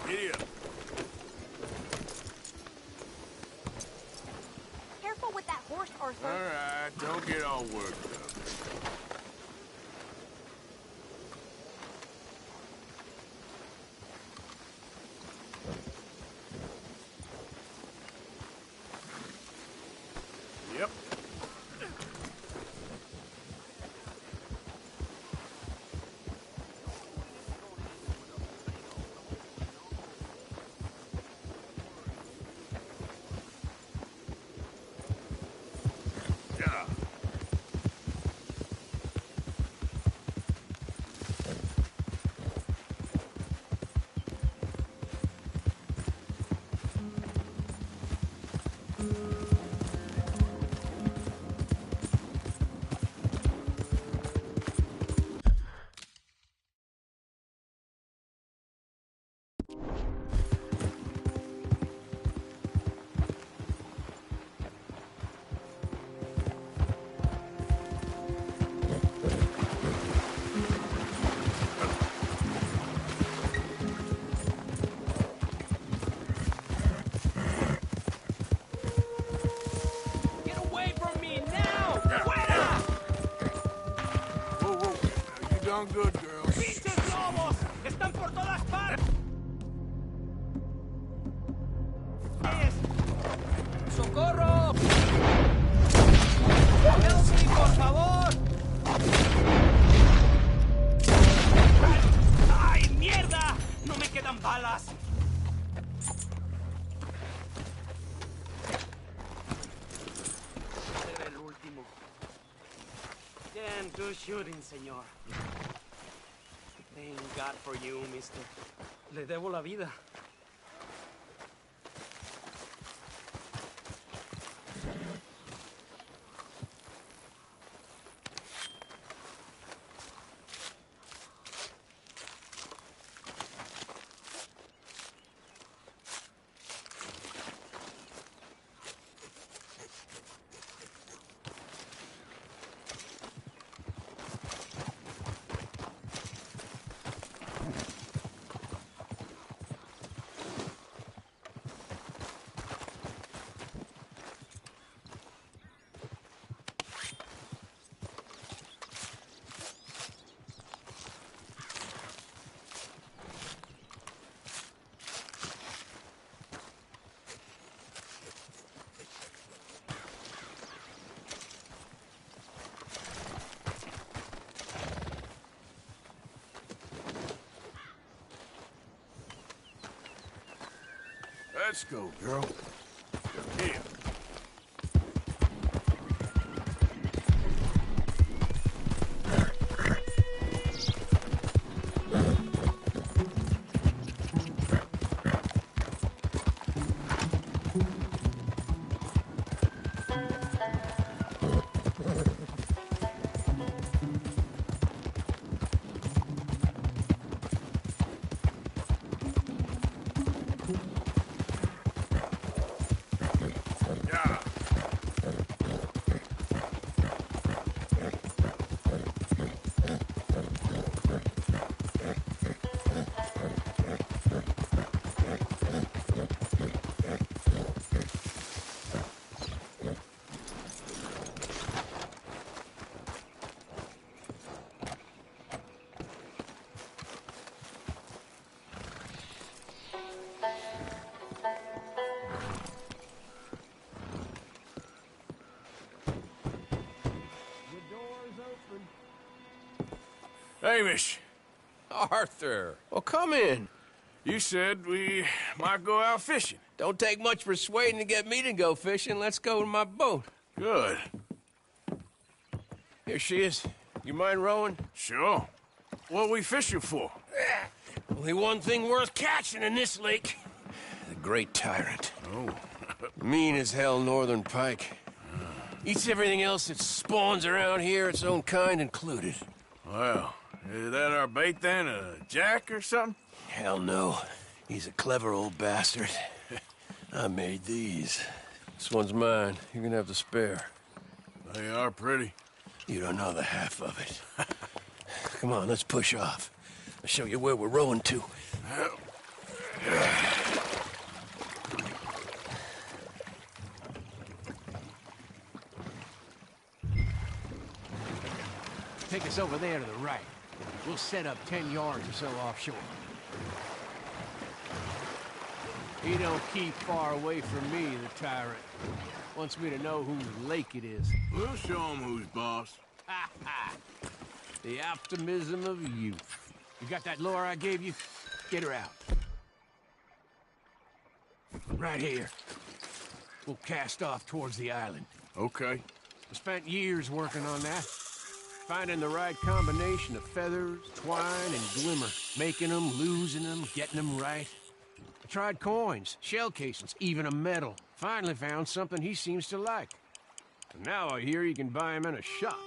Giddy up. Careful with that horse, Arthur. All right, don't get all worked up. Yep. Yeah. Get away from me now! Yeah. Fuera! Whoa, whoa. You done good, girl. ¡Pinches lobos! ¡Están por todas partes! ¡Socorro! ¡Help me, por favor! ¡Ay, mierda! ¡No me quedan balas! Era el último. Damn good shooting, señor. Thank God for you, mister. Le debo la vida. Let's go, girl. Here. Yeah. Hamish. Arthur, well, come in. You said we might go out fishing. Don't take much persuading to get me to go fishing. Let's go in my boat. Good. Here she is. You mind rowing? Sure. What we fishing for? Only one thing worth catching in this lake. The great tyrant. Oh. Mean as hell northern pike. Eats everything else that spawns around here, its own kind included. Well, is that our bait then? A jack or something? Hell no. He's a clever old bastard. I made these. This one's mine. You're gonna have to spare. They are pretty. You don't know the half of it. Come on, let's push off. I'll show you where we're rowing to. Take us over there to the right. We'll set up 10 yards or so offshore. He don't keep far away from me, the tyrant. Wants me to know whose lake it is. We'll show him who's boss. Ha ha! The optimism of youth. You got that lure I gave you? Get her out. Right here. We'll cast off towards the island. Okay. I spent years working on that. Finding the right combination of feathers, twine, and glimmer. Making them, losing them, getting them right. I tried coins, shell casings, even a medal. Finally found something he seems to like. And now I hear you can buy him in a shop.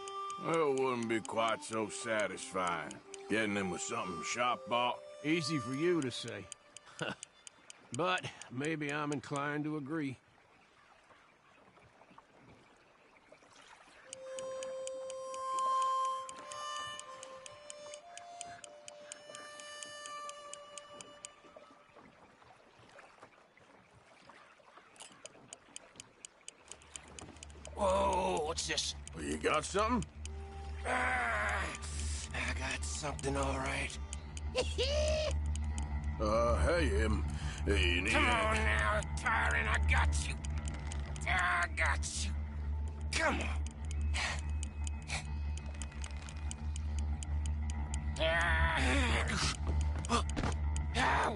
Well, it wouldn't be quite so satisfying. Getting him with something shop bought. Easy for you to say. But maybe I'm inclined to agree. Whoa, what's this? Well, you got something? I got something all right. Hey, you need Come on now, tyrant, I got you. I got you. Come on.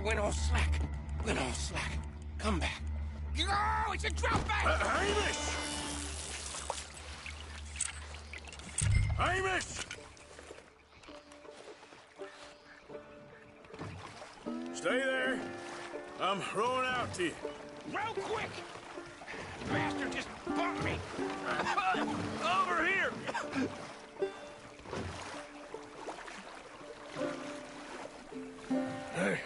Went on slack. Went on slack. Come back. Oh, it's a drop back! Hamish! Hamish! Stay there. I'm rowing out to you. Real quick! Bastard just bumped me! Over here! Hey,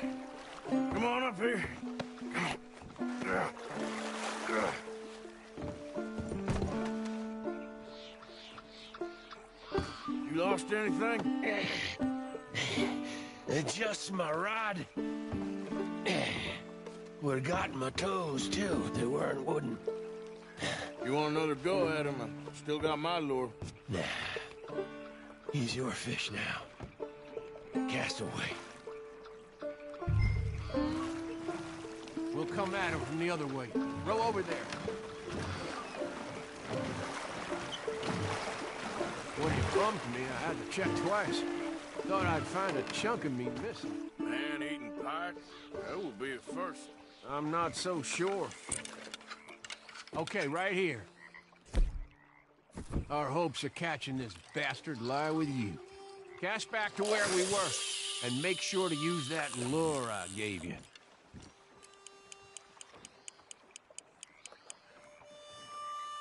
come on up here. You lost anything? Just my rod. Would've gotten my toes, too, if they weren't wooden. You want another go at him? I still got my lure. Nah. He's your fish now. Cast away. We'll come at him from the other way. Row over there. When you bumped me, I had to check twice. Thought I'd find a chunk of me missing. Man-eating pike? That will be a first. I'm not so sure. Okay, right here. Our hopes of catching this bastard lie with you. Cast back to where we were, and make sure to use that lure I gave you.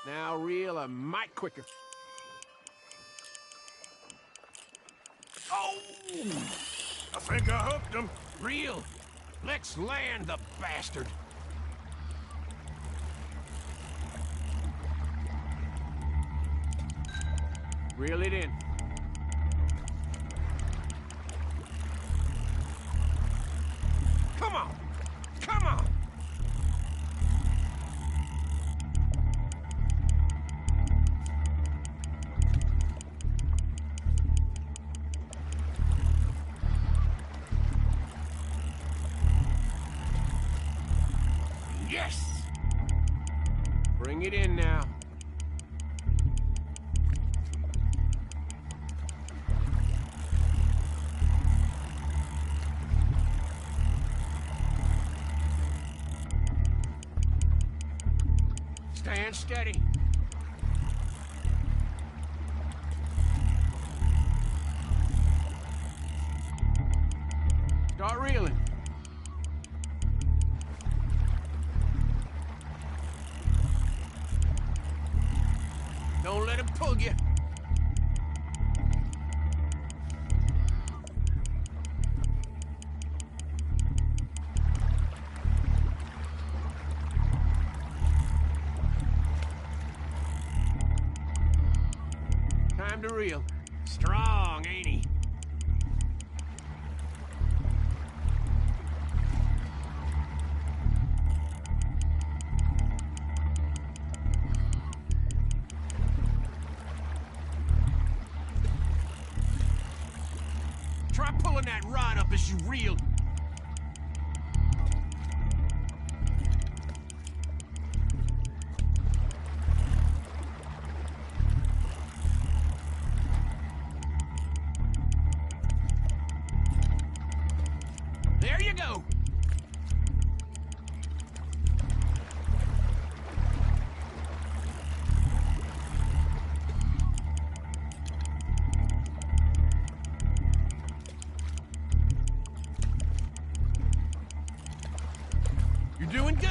Now reel a mite quicker. Oh! I think I hooked him. Reel. Let's land the bastard. Reel it in. Come on! Come on! Yes! Bring it in now. Stand steady. Start reeling. pulled you. Time to reel. Strong, ain't he? Try pulling that rod up as you reel. There you go. You're doing good.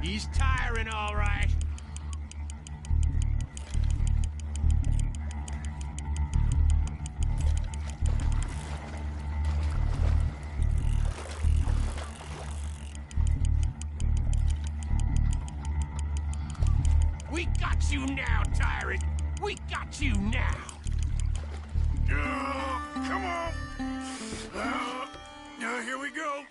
He's tiring, all right. We got you now, tyrant. We got you now. Come on. Here we go.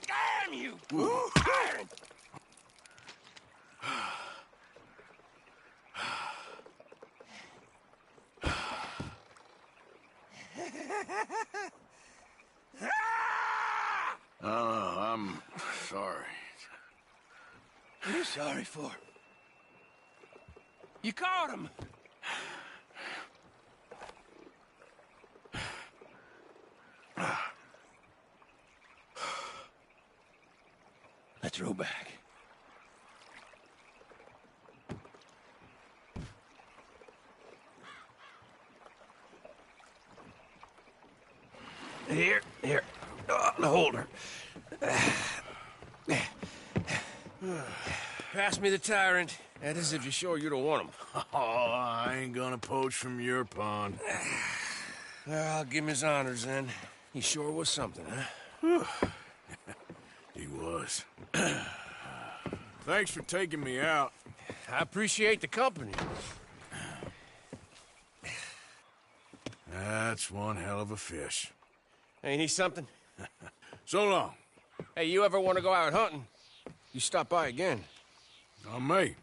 Damn you! Tyrant! I'm sorry. What are you sorry for? You caught him. Let's row back. Here. Hold her. Pass me the tyrant. That is if you're sure you don't want him. Oh, I ain't gonna poach from your pond. Well, I'll give him his honors then. He sure was something, huh? He was. Thanks for taking me out. I appreciate the company. That's one hell of a fish. Ain't he something? So long. Hey, you ever want to go out hunting? You stop by again. On me.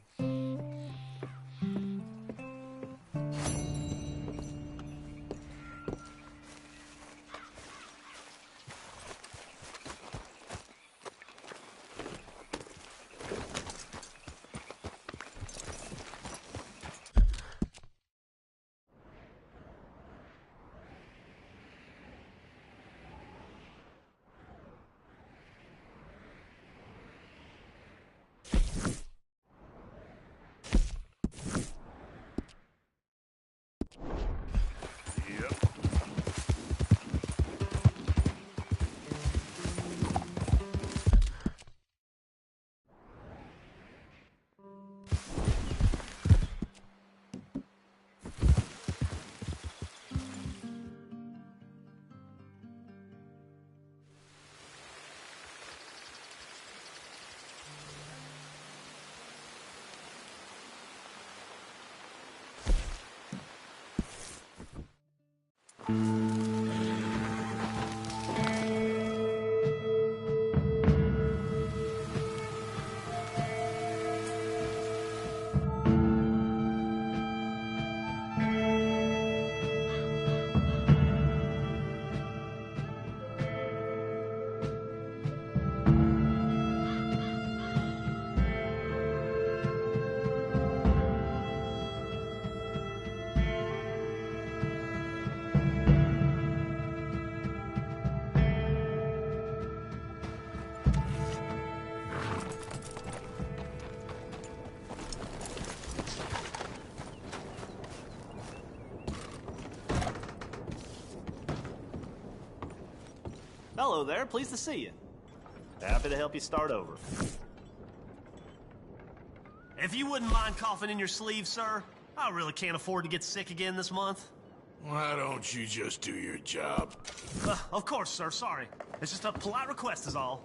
Hello there, pleased to see you. Happy to help you start over. If you wouldn't mind coughing in your sleeve, sir, I really can't afford to get sick again this month. Why don't you just do your job? Of course, sir, sorry. It's just a polite request is all.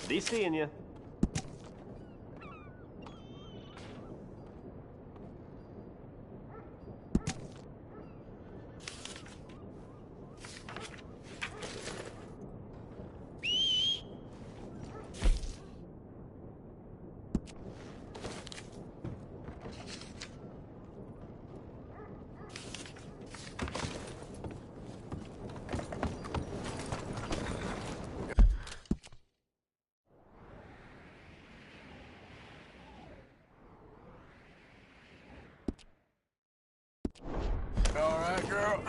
Be seeing you. All right, girl.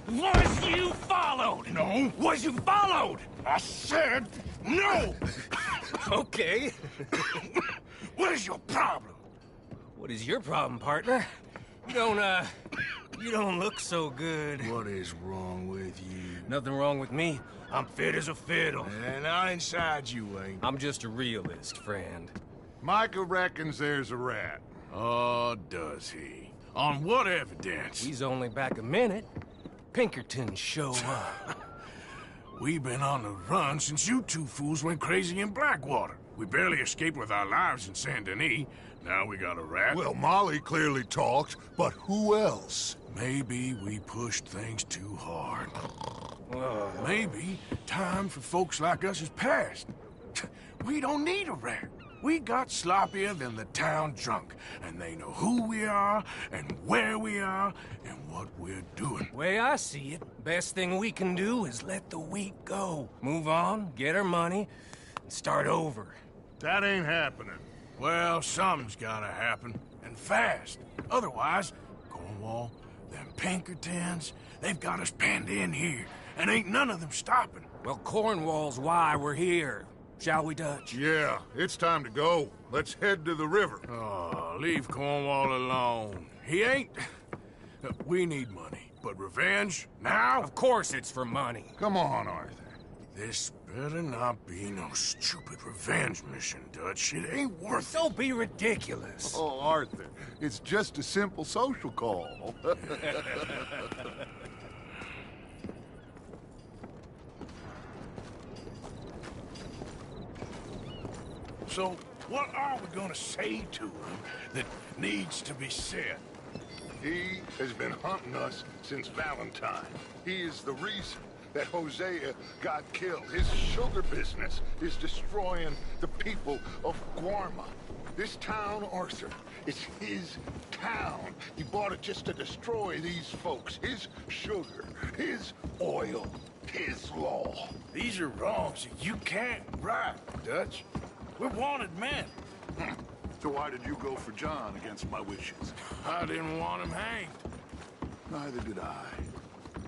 Was you followed? No. Was you followed? I said no! Okay. What is your problem? What is your problem, partner? You don't look so good. What is wrong with you? Nothing wrong with me. I'm fit as a fiddle. And not inside you ain't. I'm just a realist, friend. Micah reckons there's a rat. Oh, does he? On what evidence? He's only back a minute. Pinkertons show up. We've been on the run since you two fools went crazy in Blackwater. We barely escaped with our lives in Saint Denis. Now we got a rat. Well, Molly clearly talked, but who else? Maybe we pushed things too hard. Maybe time for folks like us is past. We don't need a rat. We got sloppier than the town drunk, and they know who we are, and where we are, and what we're doing. Way I see it, best thing we can do is let the week go. Move on, get our money, and start over. That ain't happening. Well, something's gotta happen, and fast. Otherwise, Cornwall, them Pinkertons, they've got us penned in here, and ain't none of them stopping. Well, Cornwall's why we're here. Shall we, Dutch? Yeah, it's time to go. Let's head to the river. Oh, leave Cornwall alone. He ain't... We need money, but revenge, now? Of course it's for money. Come on, Arthur. This better not be no stupid revenge mission, Dutch. It ain't worth it. Don't be ridiculous. Oh, Arthur, it's just a simple social call. So, what are we gonna say to him that needs to be said? He has been hunting us since Valentine. He is the reason that Hosea got killed. His sugar business is destroying the people of Guarma. This town, Arthur, is his town. He bought it just to destroy these folks. His sugar, his oil, his law. These are wrongs that you can't right, Dutch. We're wanted men. So why did you go for John against my wishes? I didn't want him hanged. Neither did I.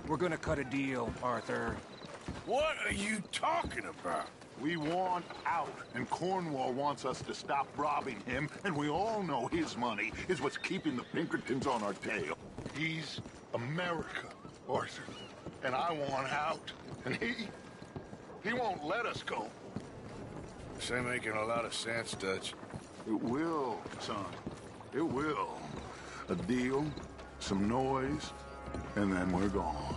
We're gonna cut a deal, Arthur. What are you talking about? We want out, and Cornwall wants us to stop robbing him, and we all know his money is what's keeping the Pinkertons on our tail. He's America, Arthur, and I want out, and he won't let us go. This ain't making a lot of sense, Dutch. It will, son. It will. A deal, some noise, and then we're gone.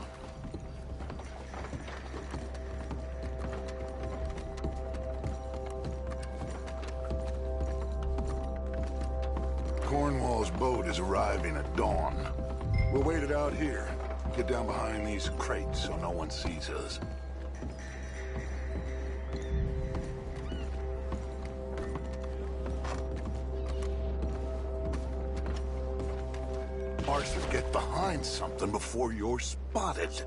Cornwall's boat is arriving at dawn. We'll wait it out here. Get down behind these crates so no one sees us. Arthur, get behind something before you're spotted.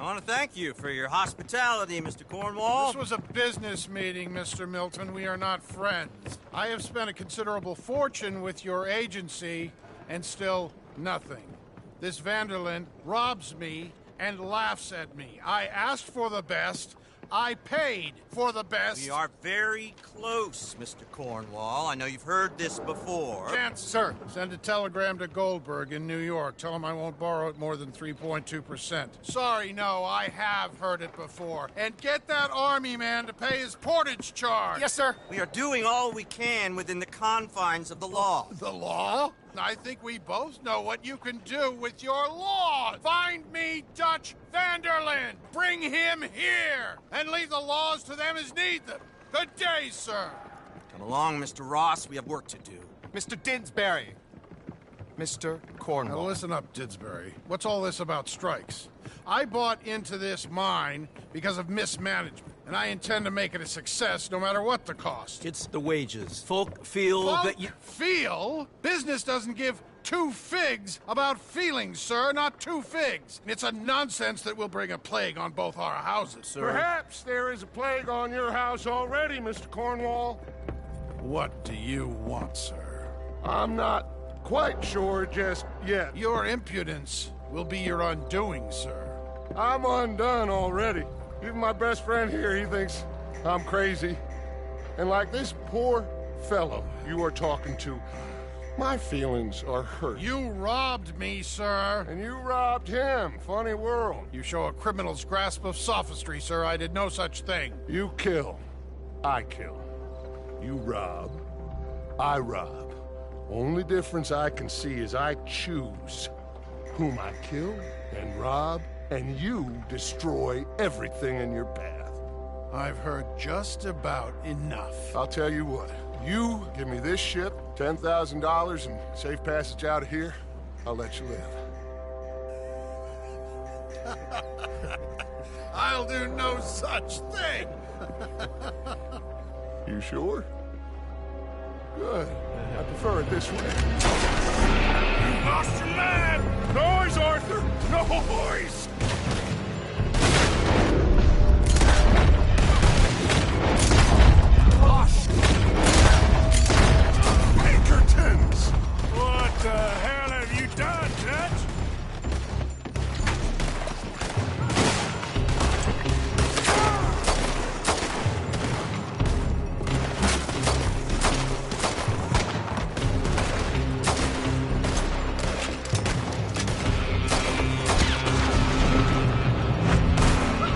want to thank you for your hospitality, Mr. Cornwall. This was a business meeting, Mr. Milton. We are not friends. I have spent a considerable fortune with your agency, and still nothing. This Vanderlyn robs me and laughs at me. I asked for the best. I paid for the best. We are very close, Mr. Cornwall. I know you've heard this before. Chance, sir, send a telegram to Goldberg in New York. Tell him I won't borrow it more than 3.2%. Sorry, no, I have heard it before. And get that army man to pay his portage charge. Yes, sir. We are doing all we can within the confines of the law. The law? I think we both know what you can do with your law. Find me Dutch Vanderlyn. Bring him here. And leave the laws to them as need them. Good day, sir. Come along, Mr. Ross. We have work to do. Mr. Didsbury. Mr. Cornwall. Now listen up, Didsbury. What's all this about strikes? I bought into this mine because of mismanagement, and I intend to make it a success no matter what the cost. It's the wages. Folk feel that you... Feel? Business doesn't give two figs about feelings, sir, not two figs. It's a nonsense that will bring a plague on both our houses, sir. Perhaps there is a plague on your house already, Mr. Cornwall. What do you want, sir? I'm not quite sure just yet. Your impudence will be your undoing, sir. I'm undone already. Even my best friend here, he thinks I'm crazy. And like this poor fellow you are talking to, my feelings are hurt. You robbed me, sir. And you robbed him. Funny world. You show a criminal's grasp of sophistry, sir. I did no such thing. You kill. I kill. You rob. I rob. Only difference I can see is I choose whom I kill and rob, and you destroy everything in your path. I've heard just about enough. I'll tell you what. You give me this ship, $10,000, and safe passage out of here, I'll let you live. I'll do no such thing. You sure? Good. I prefer it this way. You lost your mind! Noise, Arthur! Noise! Pinkertons! What the hell have you done, Dutch?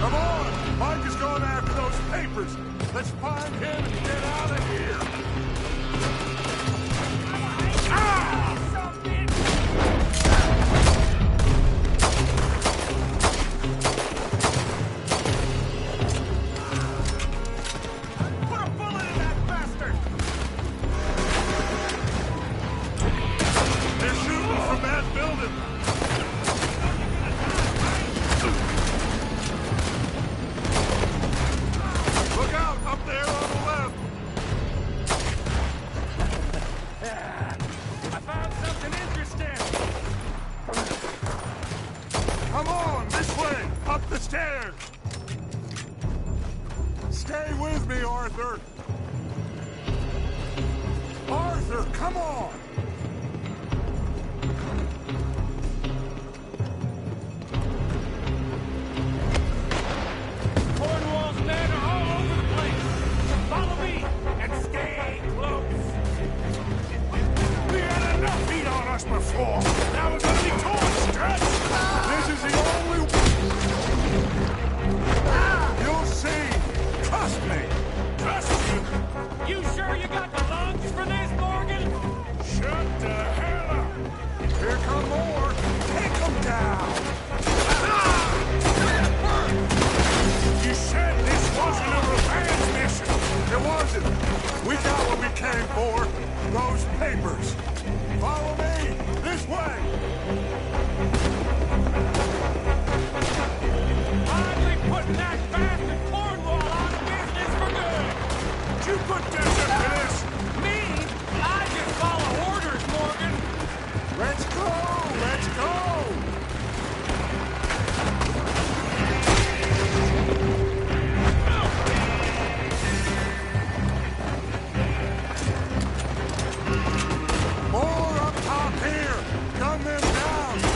Come on! Mike is going after those papers! Let's find him and get out of here! Put a bullet in that bastard! They're shooting from that building! Look out! Up there on the left! I found something interesting! Come on, this way! Up the stairs! Stay with me, Arthur! Arthur, come on! Cornwall's men are all over the place! Follow me and stay close! We had enough heat on us before! Now we're gonna be torched, Dutch! This is the only... You'll see! Trust me! Trust you! You sure you got the lungs for this, Morgan?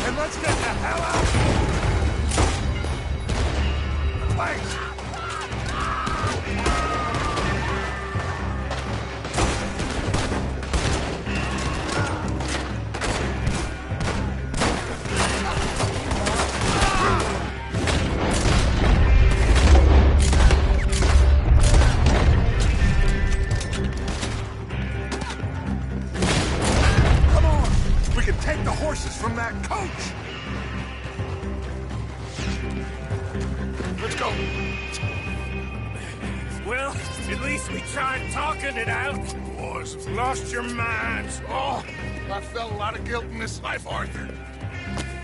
and let's get the hell out! Wait! Take the horses from that coach! Let's go. Well, at least we tried talking it out. Boys have lost your minds. Oh, I felt a lot of guilt in this life, Arthur.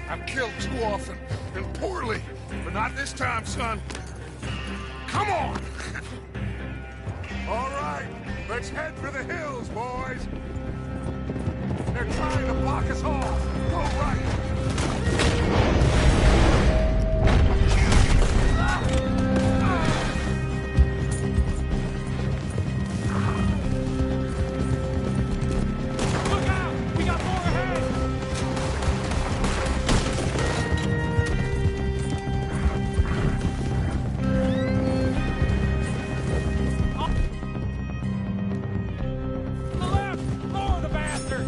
I've killed too often, and poorly. But not this time, son. Come on! All right, let's head for the hills, boys. They're trying to block us off. Go right. Look out! We got more ahead! To the left! Lower the bastard!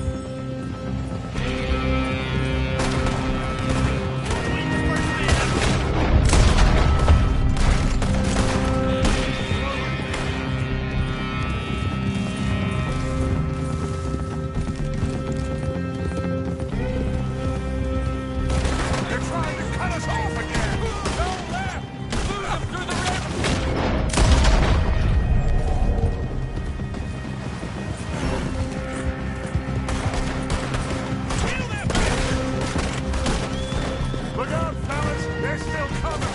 They're trying to cut us off again. Go left! Lose them through the river! Kill them! Look out, fellas. They're still coming.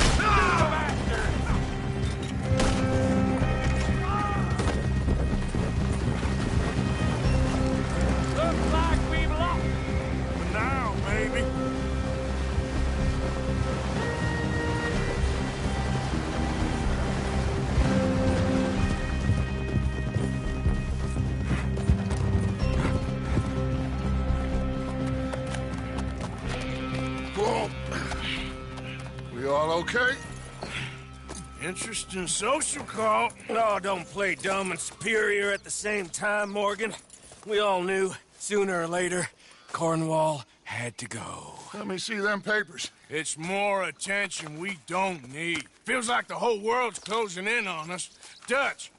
Looks like we've lost. For now, baby. Whoa. We all okay? Interesting social call. Oh, don't play dumb and superior at the same time, Morgan. We all knew, sooner or later, Cornwall had to go. Let me see them papers. It's more attention we don't need. Feels like the whole world's closing in on us. Dutch,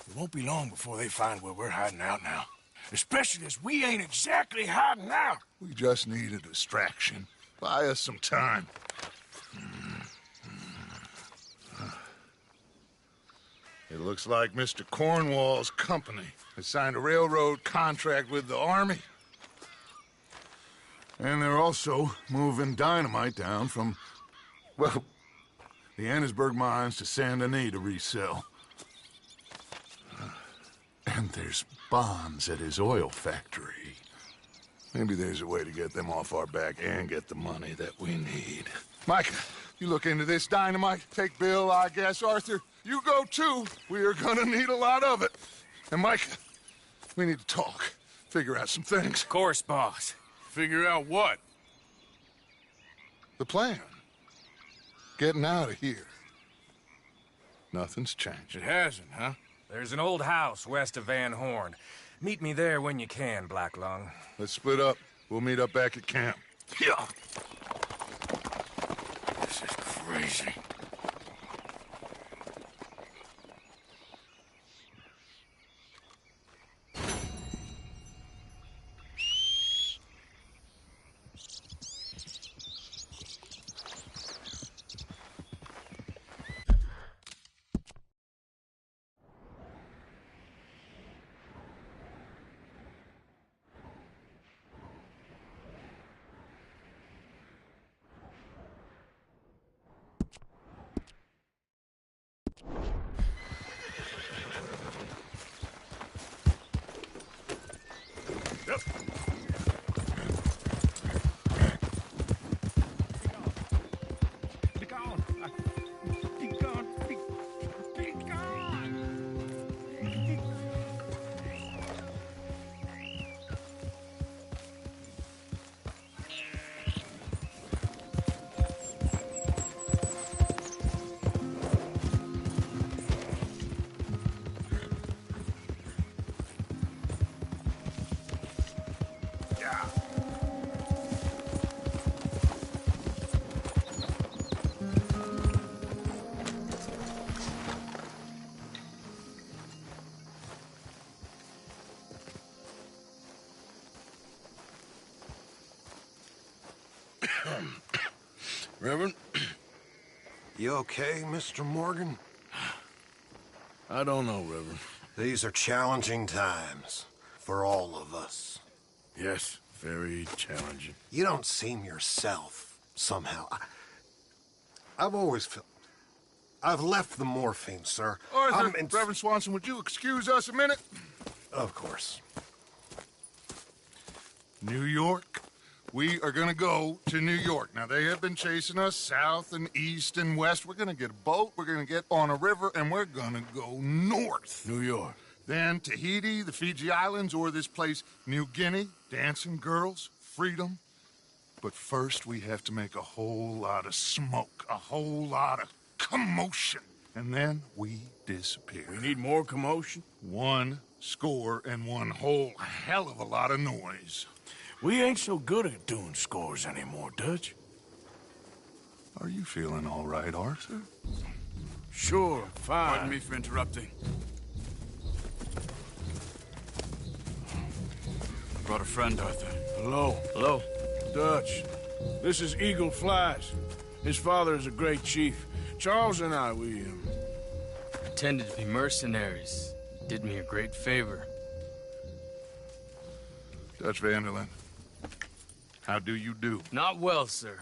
it won't be long before they find where we're hiding out now. Especially as we ain't exactly hiding out. We just need a distraction. Buy us some time. It looks like Mr. Cornwall's company has signed a railroad contract with the Army. And they're also moving dynamite down from, well, the Annesburg mines to Saint Denis to resell. And there's bonds at his oil factory. Maybe there's a way to get them off our back and get the money that we need. Mike, you look into this dynamite. Take Bill, I guess. Arthur, you go too. We are gonna need a lot of it. And Mike, we need to talk. Figure out some things. Of course, boss. Figure out what? The plan. Getting out of here. Nothing's changed. It hasn't, huh? There's an old house west of Van Horn. Meet me there when you can, Black Lung. Let's split up. We'll meet up back at camp. Yeah. This is crazy. Reverend? You okay, Mr. Morgan? I don't know, Reverend. These are challenging times for all of us. Yes, very challenging. You don't seem yourself, somehow. I've always felt... I've left the morphine, sir. Arthur, Reverend Swanson, would you excuse us a minute? Of course. New York. We are gonna go to New York. Now, they have been chasing us south and east and west. We're gonna get a boat, we're gonna get on a river, and we're gonna go north. New York. Then Tahiti, the Fiji Islands, or this place, New Guinea, dancing girls, freedom. But first, we have to make a whole lot of smoke, a whole lot of commotion. And then we disappear. We need more commotion? 1 score and 1 whole hell of a lot of noise. We ain't so good at doing scores anymore, Dutch. Are you feeling all right, Arthur? Sure, fine. Pardon me for interrupting. I brought a friend, Arthur. Hello. Hello. Dutch. This is Eagle Flies. His father is a great chief. Charles and I, we pretended to be mercenaries. Did me a great favor. Dutch Vanderlyn, how do you do? Not well, sir.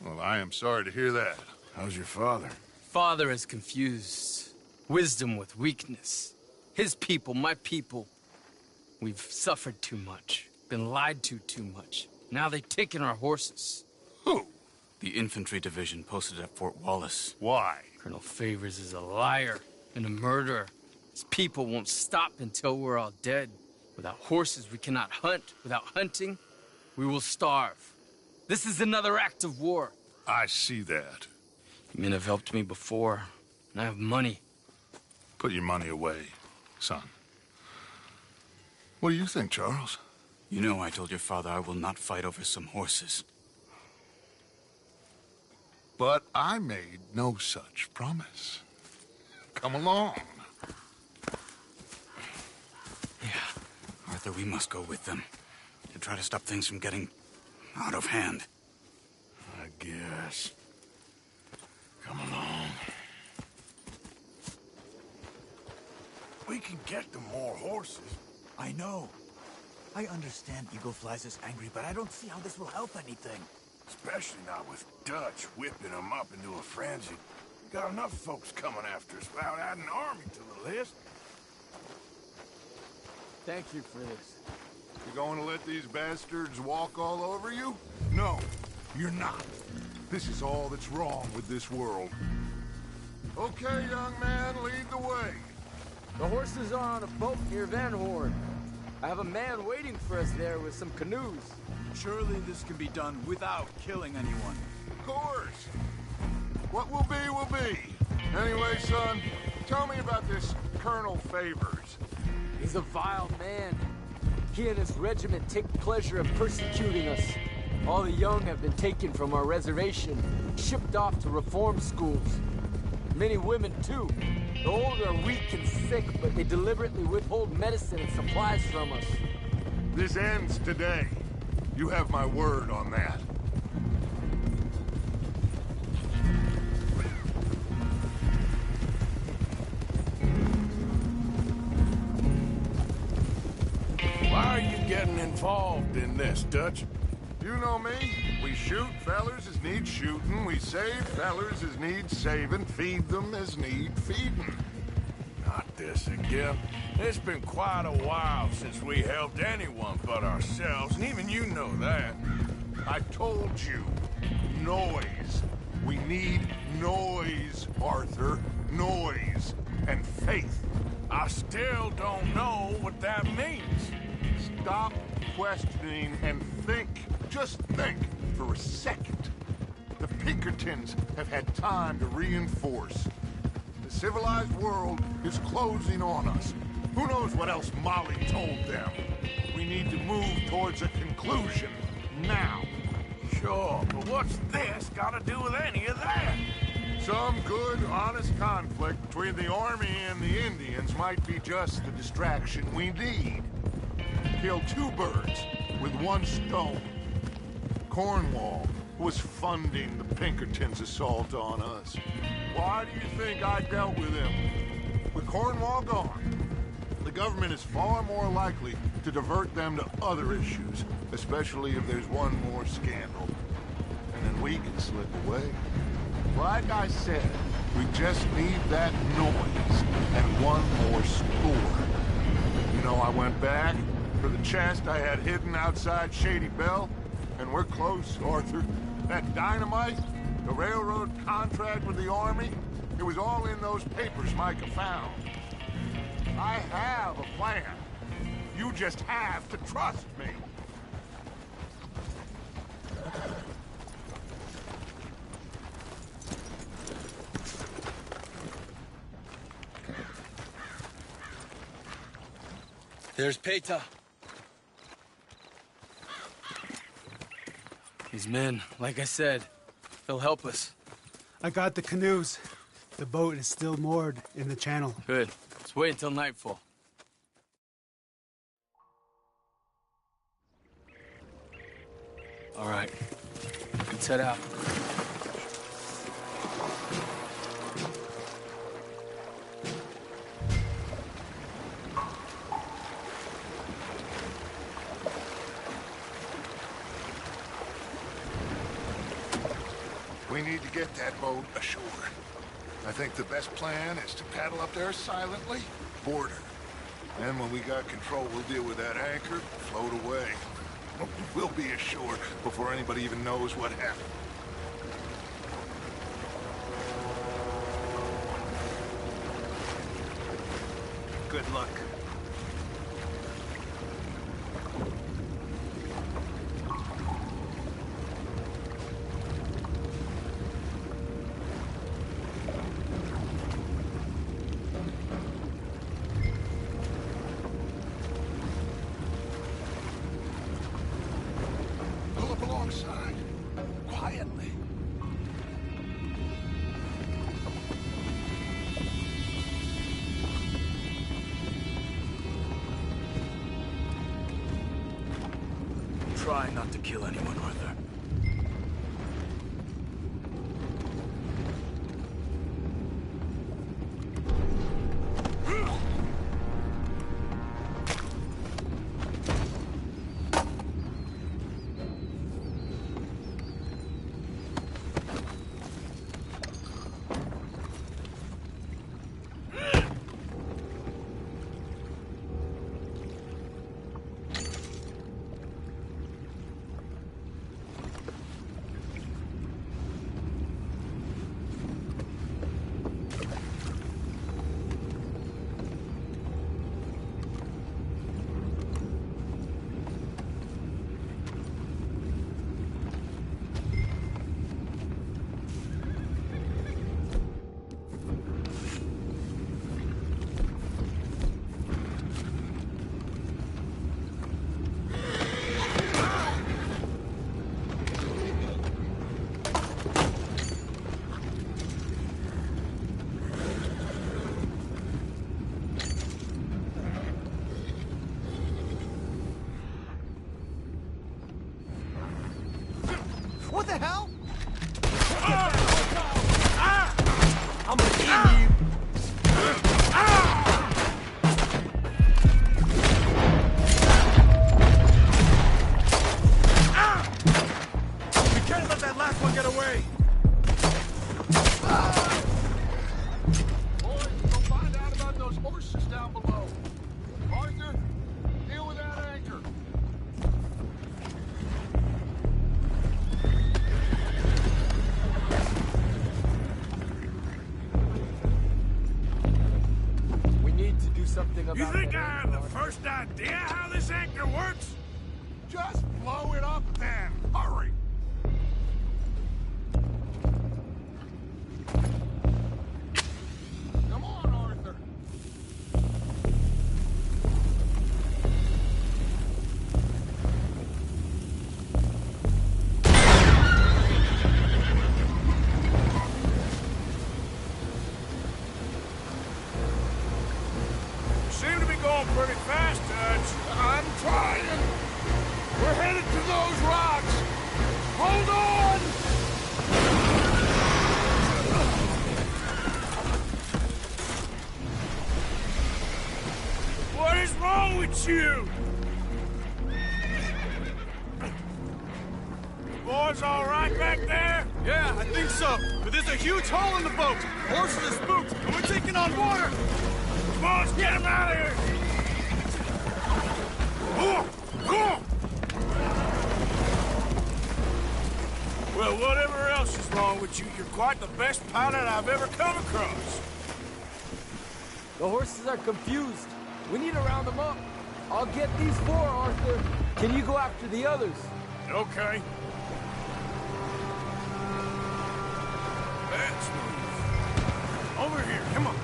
Well, I am sorry to hear that. How's your father? Father has confused wisdom with weakness. His people, my people. We've suffered too much. Been lied to too much. Now they've taken our horses. Who? The infantry division posted at Fort Wallace. Why? Colonel Favors is a liar and a murderer. His people won't stop until we're all dead. Without horses, we cannot hunt. Without hunting, we will starve. This is another act of war. I see that. You men have helped me before, and I have money. Put your money away, son. What do you think, Charles? You know I told your father I will not fight over some horses. But I made no such promise. Come along. Yeah, Arthur, we must go with them to try to stop things from getting out of hand. I guess. Come along. We can get them more horses. I know. I understand Eagle Flies is angry, but I don't see how this will help anything. Especially not with Dutch whipping them up into a frenzy. Got enough folks coming after us without adding an army to the list. Thank you for this. You going to let these bastards walk all over you? No, you're not. This is all that's wrong with this world. Okay, young man, lead the way. The horses are on a boat near Van Horn. I have a man waiting for us there with some canoes. Surely this can be done without killing anyone. Of course. What will be. Anyway, son, tell me about this Colonel Favors. He's a vile man. He and his regiment take pleasure in persecuting us. All the young have been taken from our reservation, shipped off to reform schools. Many women, too. The old are weak and sick, but they deliberately withhold medicine and supplies from us. This ends today. You have my word on that. Why are you getting involved in this, Dutch? You know me. We shoot fellers as need shooting. We save fellers as need saving. Feed them as need feeding. Not this again. It's been quite a while since we helped anyone but ourselves, and even you know that. I told you. Noise. We need noise, Arthur. Noise. And faith. I still don't know what that means. Stop questioning and think. Just think for a second. The Pinkertons have had time to reinforce. The civilized world is closing on us. Who knows what else Molly told them? We need to move towards a conclusion now. Sure, but what's this got to do with any of that? Some good, honest conflict between the army and the Indians might be just the distraction we need. Kill two birds with one stone. Cornwall was funding the Pinkertons' assault on us. Why do you think I dealt with him? With Cornwall gone, the government is far more likely to divert them to other issues, especially if there's one more scandal. And then we can slip away. Like I said, we just need that noise and one more score. You know, I went back for the chest I had hidden outside Shady Belle, and we're close, Arthur. That dynamite, the railroad contract with the Army, it was all in those papers Micah found. I have a plan. You just have to trust me. There's Peta. These men, like I said, they'll help us. I got the canoes. The boat is still moored in the channel. Good. Let's wait until nightfall. All right. Let's head out. We need to get that boat ashore. I think the best plan is to paddle up there silently, board her. Then when we got control, we'll deal with that anchor, float away. We'll be ashore before anybody even knows what happened. Good luck. Alongside, quietly. Try not to kill anyone, Arthur. What the hell? I'm gonna eat you. We can't let that last one get away. Boys, go find out about those horses down below. Arthur, deal with that anchor. We need to do something about You think that I have the first idea how this anchor works? Just blow it up then. Hurry. Come on, Arthur. You seem to be going pretty fast, Dutch. I'm trying. We're headed to those rocks. you! Boys all right back there? Yeah, I think so. But there's a huge hole in the boat. Horses are spooked, and we're taking on water. Boys, get him out of here! Go! Well, whatever else is wrong with you, you're quite the best pilot I've ever come across. The horses are confused. We need to round them up. I'll get these four, Arthur. Can you go after the others? Okay. Let's move. Over here, come on.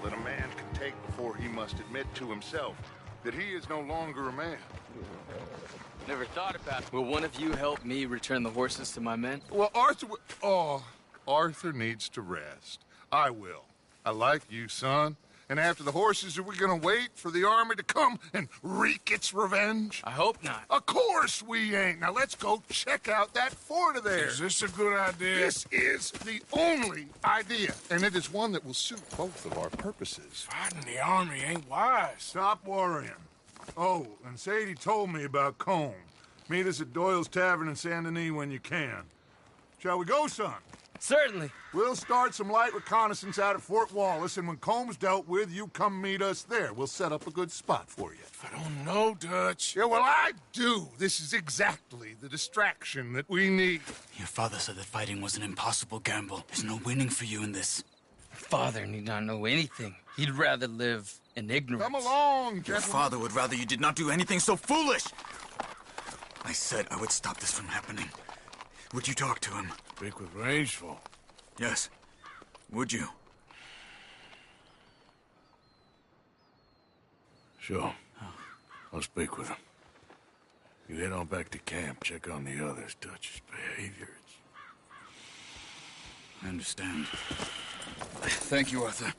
That a man can take before he must admit to himself that he is no longer a man. Never thought about it. Will one of you help me return the horses to my men? Well, Arthur needs to rest. I will. I like you, son. And after the horses, are we gonna wait for the army to come and wreak its revenge? I hope not. Of course we ain't. Now let's go check out that fort of theirs. Is this a good idea? This is the only idea, and it is one that will suit both of our purposes. Fighting the army ain't wise. Stop worrying. Oh, and Sadie told me about Combe. Meet us at Doyle's Tavern in Saint Denis when you can. Shall we go, son? Certainly. We'll start some light reconnaissance out at Fort Wallace, and when Combs dealt with, you come meet us there. We'll set up a good spot for you. I don't know, Dutch. Yeah, well, I do. This is exactly the distraction that we need. Your father said that fighting was an impossible gamble. There's no winning for you in this. Father need not know anything. He'd rather live in ignorance. Come along, Your gentlemen. father would rather you did not do anything so foolish. I said I would stop this from happening. Would you talk to him? Speak with Rangeful. Yes. Would you? Sure. I'll speak with him. You head on back to camp, check on the others, Dutch's behavior. I understand. Thank you, Arthur.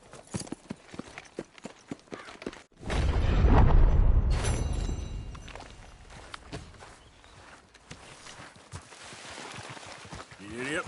Yep.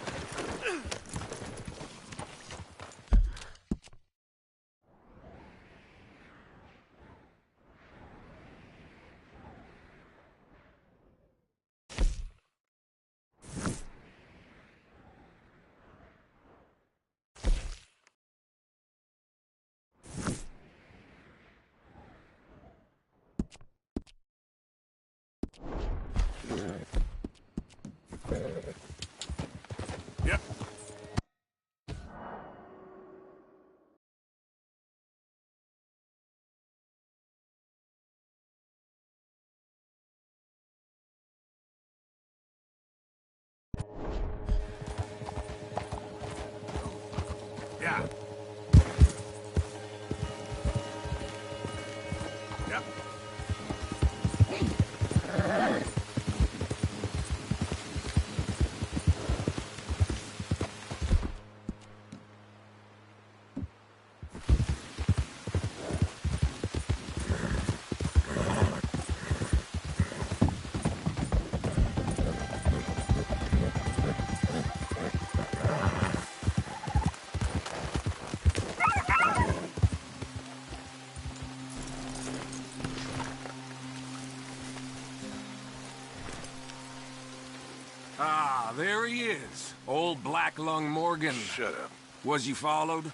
boss. Old Black Lung Morgan. Shut up. Was you followed?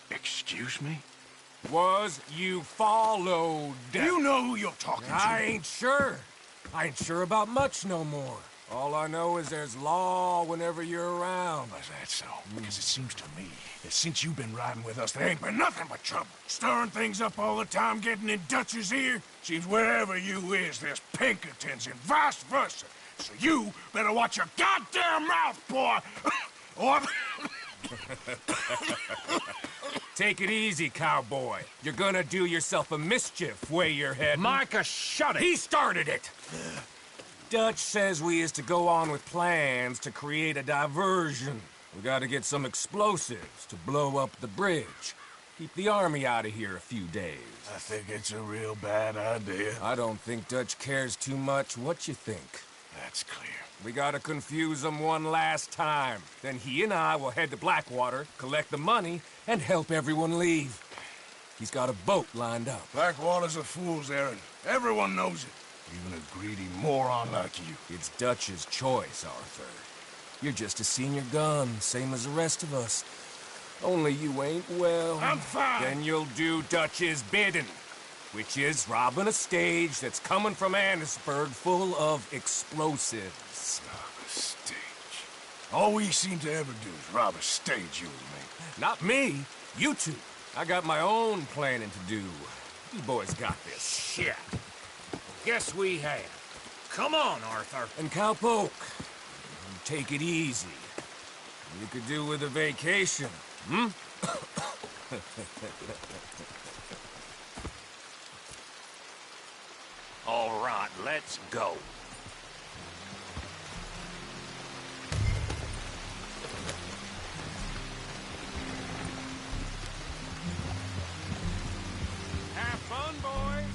Excuse me? Was you followed? You know who you're talking to. I ain't sure. I ain't sure about much no more. All I know is there's law whenever you're around. Is that so? Because it seems to me that since you've been riding with us, there ain't been nothing but trouble. Stirring things up all the time, getting in Dutch's ear. Seems wherever you is, there's Pinkertons and vice versa. So you better watch your goddamn mouth, boy! Or... Take it easy, cowboy. You're gonna do yourself a mischief where you're heading. Micah, shut it! He started it! Dutch says we is to go on with plans to create a diversion. We gotta get some explosives to blow up the bridge. Keep the army out of here a few days. I think it's a real bad idea. I don't think Dutch cares too much. What you think? That's clear. We gotta confuse him one last time. Then he and I will head to Blackwater, collect the money, and help everyone leave. He's got a boat lined up. Blackwater's a fool's errand. Everyone knows it. Even a greedy moron like you. It's Dutch's choice, Arthur. You're just a senior gun, same as the rest of us. Only you ain't well. I'm fine. Then you'll do Dutch's bidding, which is robbing a stage that's coming from Annisburg full of explosives. A stage. All we seem to ever do is rob a stage, you and me. Not me. You two. I got my own planning to do. You boys got this. Shit. Guess we have. Come on, Arthur. And Cowpoke, take it easy. You could do with a vacation, hmm? All right, let's go. Have fun, boys.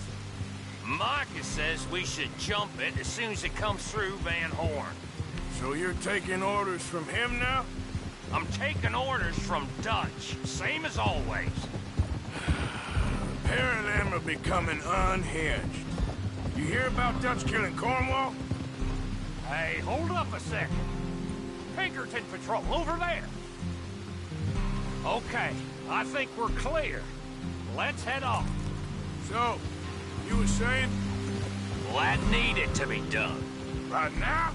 Micah says we should jump it as soon as it comes through Van Horn. So you're taking orders from him now? I'm taking orders from Dutch, same as always. A pair of them are becoming unhinged. You hear about Dutch killing Cornwall? Hey, hold up a second. Pinkerton Patrol, over there. Okay, I think we're clear. Let's head off. So, you were saying? Well, that needed to be done. Right now?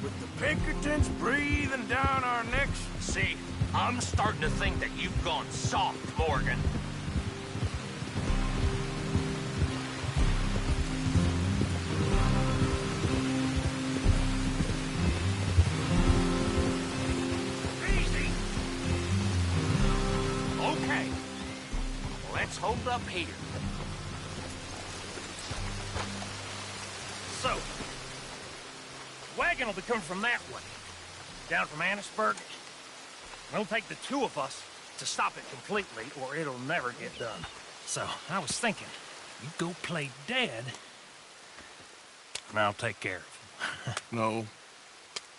With the Pinkertons breathing down our necks? See, I'm starting to think that you've gone soft, Morgan. Easy. Okay. Let's hold up here. So, wagon will be coming from that way, down from Annisburg. It'll take the two of us to stop it completely, or it'll never get done. So, I was thinking, you go play dead, and I'll take care of him. No.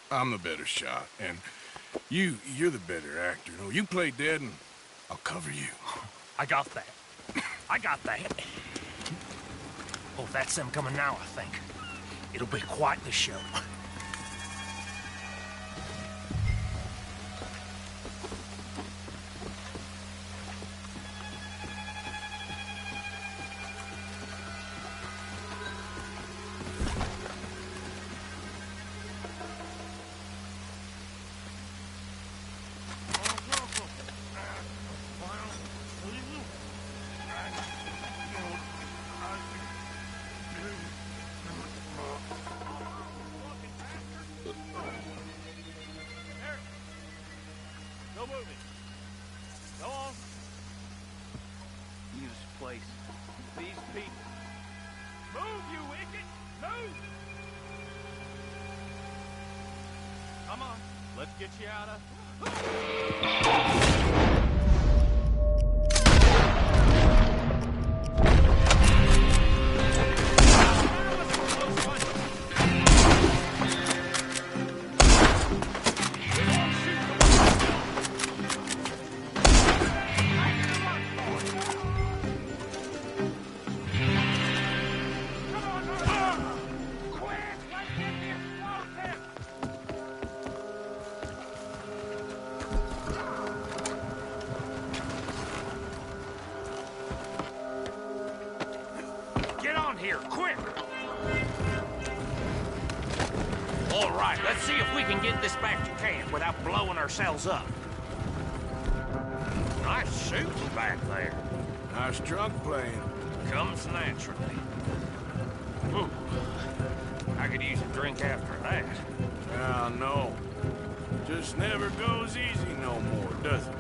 I'm the better shot, and you're the better actor. No, you play dead, and I'll cover you. I got that. I got that. Oh, that's them coming now, I think. It'll be quite the show. No moving. Go on. Use place. These people. Move, you wicked! Move! Come on. Let's get you out of... right, let's see if we can get this back to camp without blowing ourselves up. Nice shooting back there. Nice drunk playing. Comes naturally. Ooh. I could use a drink after that. Ah, no. Just never goes easy no more, does it?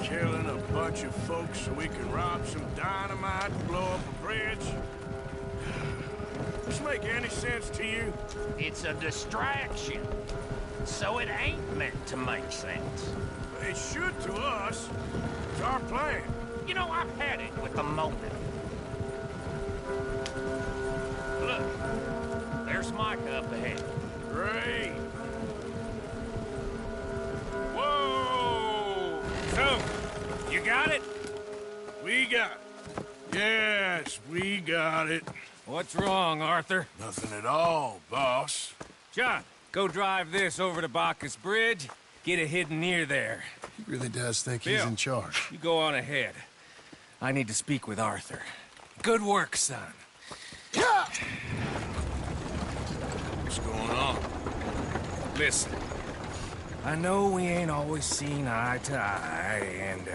Killing a bunch of folks so we can rob some dynamite and blow up a bridge? Does this make any sense to you? It's a distraction, so it ain't meant to make sense. It should to us. It's our plan. You know, I've had it with the moment. Look, there's Micah up ahead. Great. Whoa! So, you got it? We got it. Yes, we got it. What's wrong, Arthur? Nothing at all, boss. John, go drive this over to Bacchus Bridge. Get it hidden near there. He really does think Bill, he's in charge. You go on ahead. I need to speak with Arthur. Good work, son. What's going on? Listen, I know we ain't always seen eye to eye, and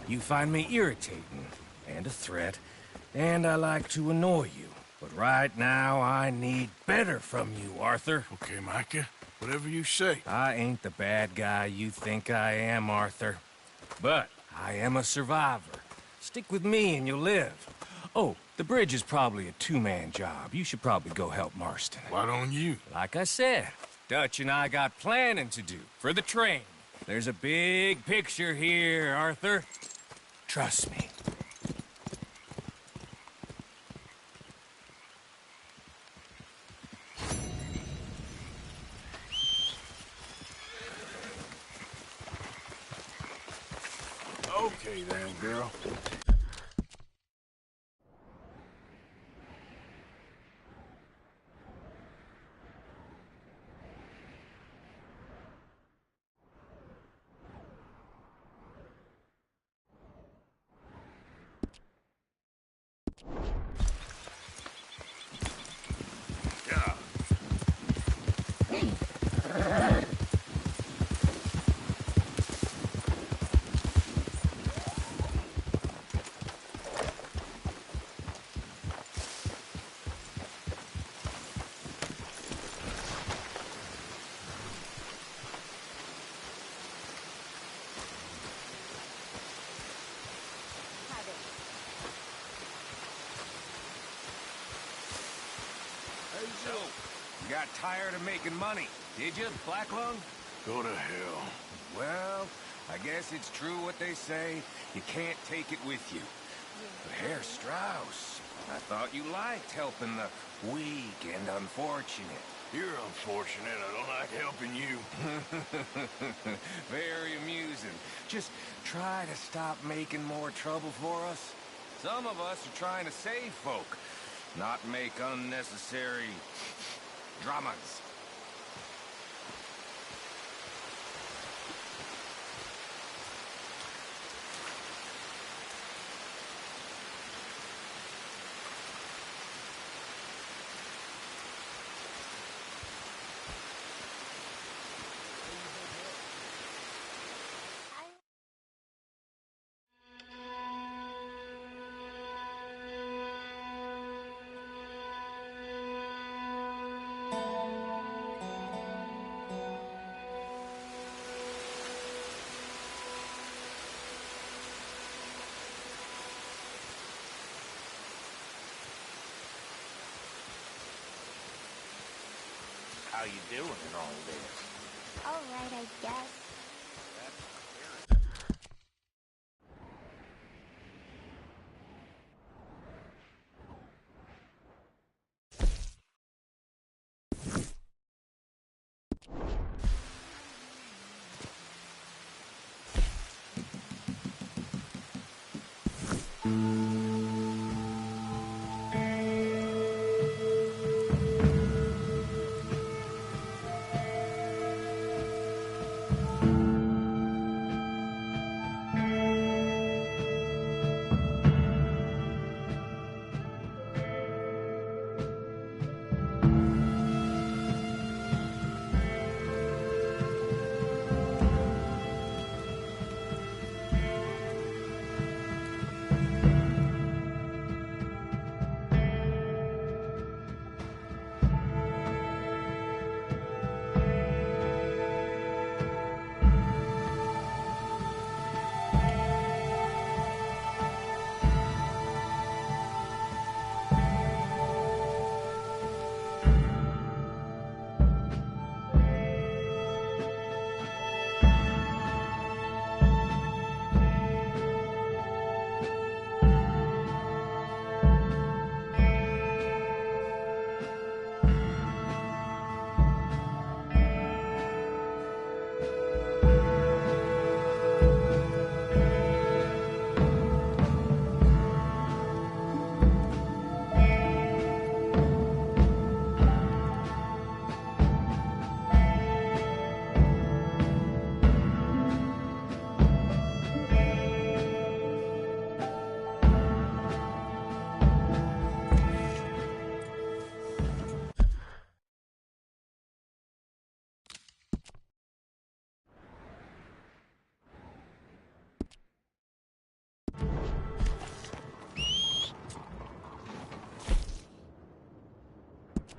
you find me irritating and a threat, and I like to annoy you. But right now, I need better from you, Arthur. Okay, Micah. Whatever you say. I ain't the bad guy you think I am, Arthur. But I am a survivor. Stick with me and you'll live. Oh, the bridge is probably a two-man job. You should probably go help Marston. Why don't you? Like I said, Dutch and I got planning to do for the train. There's a big picture here, Arthur. Trust me. Okay then, girl. You got tired of making money, did you, Black Lung? Go to hell. Well, I guess it's true what they say. You can't take it with you. But Herr Strauss, I thought you liked helping the weak and unfortunate. You're unfortunate. I don't like helping you. Very amusing. Just try to stop making more trouble for us. Some of us are trying to save folk, not make unnecessary dramas. How you doing in all this? All right, I guess.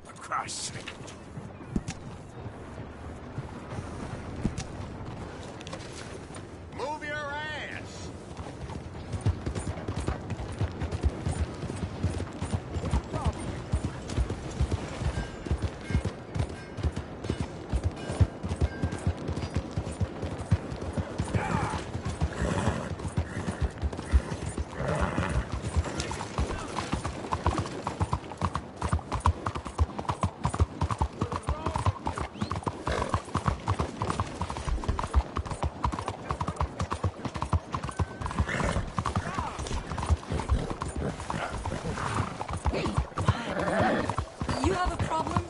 For Christ's sake. Move your ass! You have a problem?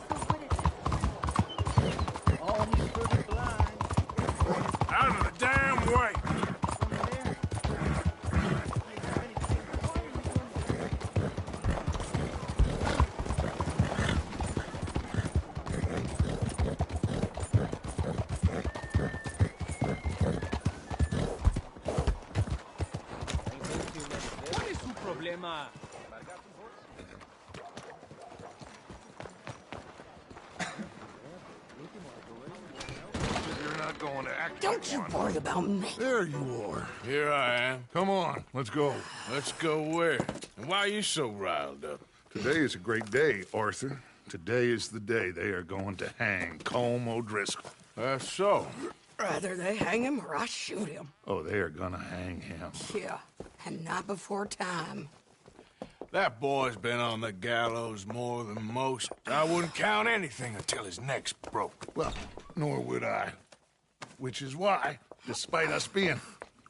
Out of the damn way! ¿Cuál es su problema? You're not going to act. Don't you worry about me. There you are. Here I am. Come on, let's go. Let's go where? And why are you so riled up? Today is a great day, Arthur. Today is the day they are going to hang Colm O'Driscoll. That's so. Rather they hang him or I shoot him. Oh, they are gonna hang him. Yeah, and not before time. That boy's been on the gallows more than most. I wouldn't count anything until his neck's broke. Well, nor would I. Which is why, despite us being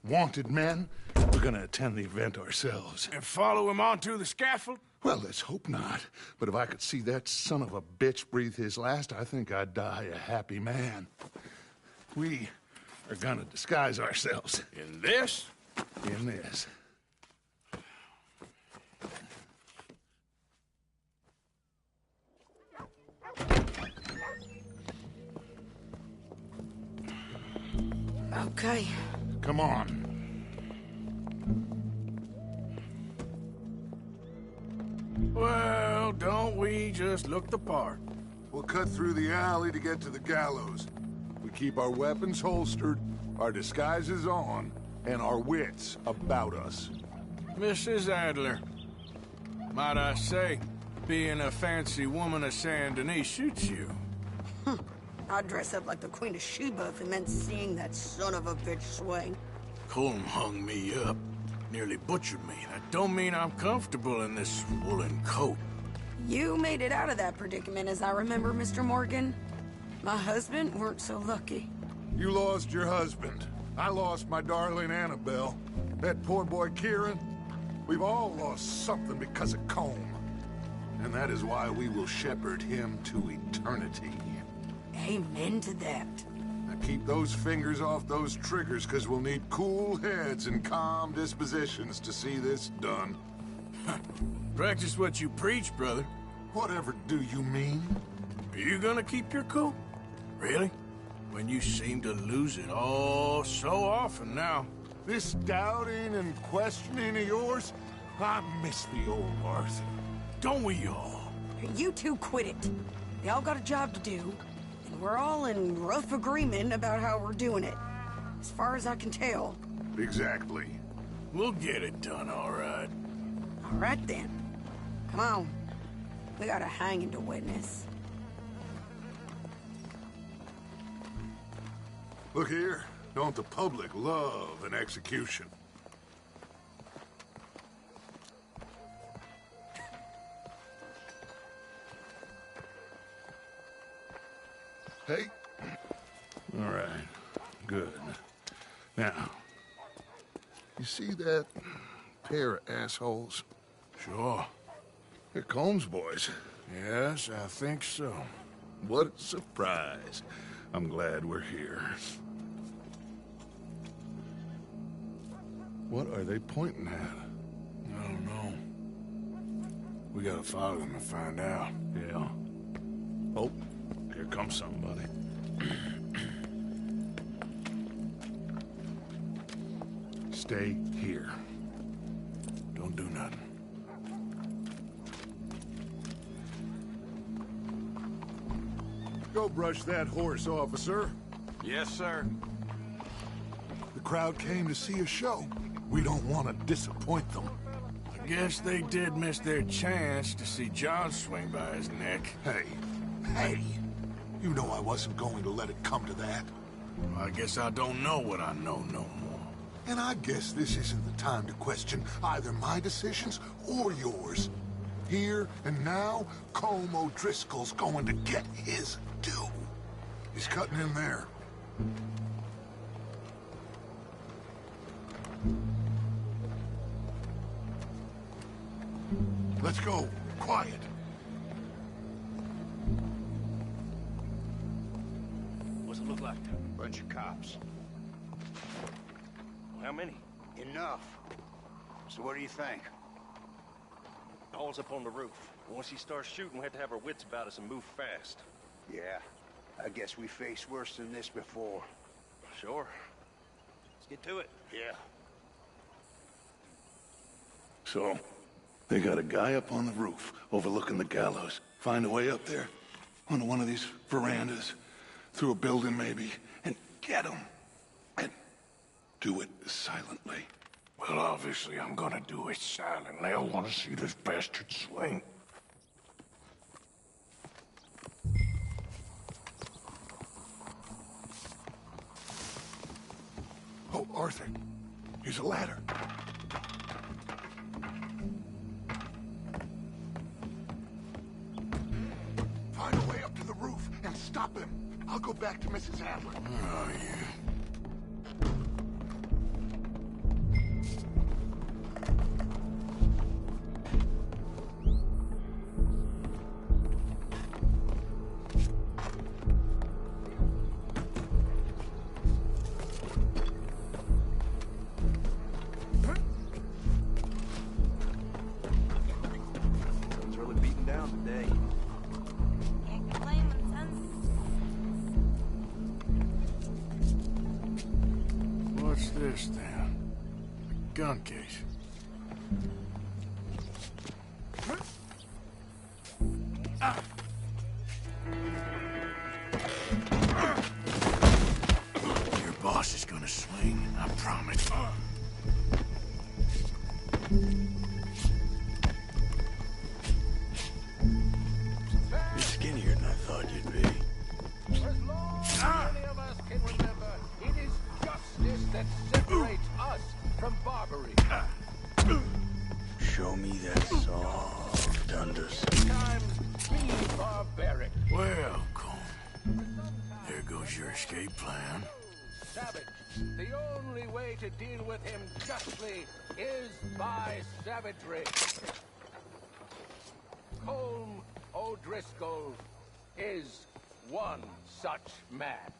wanted men, we're gonna attend the event ourselves. And follow him onto the scaffold? Well, let's hope not. But if I could see that son of a bitch breathe his last, I think I'd die a happy man. We are gonna disguise ourselves. In this? In this. Okay. Come on. Well, don't we just look the part? We'll cut through the alley to get to the gallows. We keep our weapons holstered, our disguises on, and our wits about us. Mrs. Adler, might I say, being a fancy woman of Saint Denis suits you. I'd dress up like the Queen of Sheba if it meant seeing that son of a bitch swing. Colm hung me up, nearly butchered me. That don't mean I'm comfortable in this woolen coat. You made it out of that predicament, as I remember, Mr. Morgan. My husband weren't so lucky. You lost your husband. I lost my darling Annabelle. That poor boy Kieran. We've all lost something because of Colm. And that is why we will shepherd him to eternity. Amen to that. Now keep those fingers off those triggers, because we'll need cool heads and calm dispositions to see this done. Practice what you preach, brother. Whatever do you mean? Are you gonna keep your cool? Really? When you seem to lose it all so often now. This doubting and questioning of yours, I miss the old Arthur. Don't we all? You two quit it. They all got a job to do, and we're all in rough agreement about how we're doing it. As far as I can tell. Exactly. We'll get it done, all right. All right, then. Come on. We got a hanging to witness. Look here. Don't the public love an execution? Hey. All right. Good. Now, you see that pair of assholes? Sure. They're Combs boys. Yes, I think so. What a surprise. I'm glad we're here. What are they pointing at? I don't know. We gotta follow them and find out. Yeah. Oh, here comes somebody. Stay here. Don't do nothing. Go brush that horse, officer. Yes, sir. The crowd came to see a show. We don't want to disappoint them. I guess they did miss their chance to see John swing by his neck. Hey, you know I wasn't going to let it come to that. Well, I guess I don't know what I know no more. And I guess this isn't the time to question either my decisions or yours. Here and now, Colm O'Driscoll's going to get his due. He's cutting in there. Let's go. Quiet. What's it look like? Bunch of cops. How many? Enough. So what do you think? All's up on the roof. Once he starts shooting, we have to have our wits about us and move fast. Yeah, I guess we faced worse than this before. Sure. Let's get to it. Yeah. So, they got a guy up on the roof overlooking the gallows. Find a way up there, onto one of these verandas, through a building maybe, and get him. And do it silently. Well, obviously I'm gonna do it silently. I want to see this bastard swing. Oh, Arthur, here's a ladder. I'll go back to Mrs. Adler. Oh, yeah. Sun's really beating down today. Can't complain when sun's... What's this, then? A gun case. Your boss is gonna swing, I promise. You're skinnier than I thought you'd be. For as long as any of us can remember, it is justice that separates us from barbary. Show me that soft underside. Sometimes be barbaric. Well, Cole, there goes your escape plan. Savage. The only way to deal with him justly is by savagery. Colm O'Driscoll is one such man.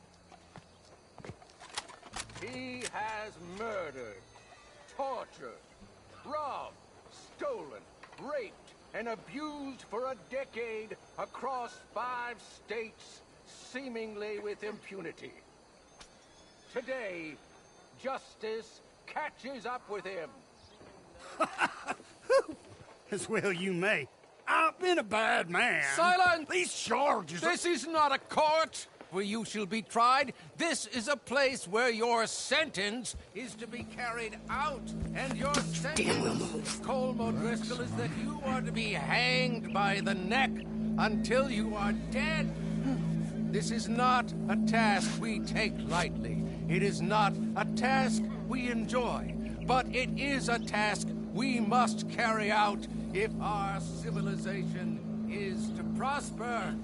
He has murdered, tortured, robbed, stolen, raped, and abused for a decade across 5 states, seemingly with impunity. Today, justice catches up with him. As well you may. I've been a bad man. Silence! These charges... This is not a court where you shall be tried. This is a place where your sentence is to be carried out. And your sentence, Colm O'Driscoll, is that you are to be hanged by the neck until you are dead. This is not a task we take lightly. It is not a task we enjoy. But it is a task we must carry out if our civilization is to prosper.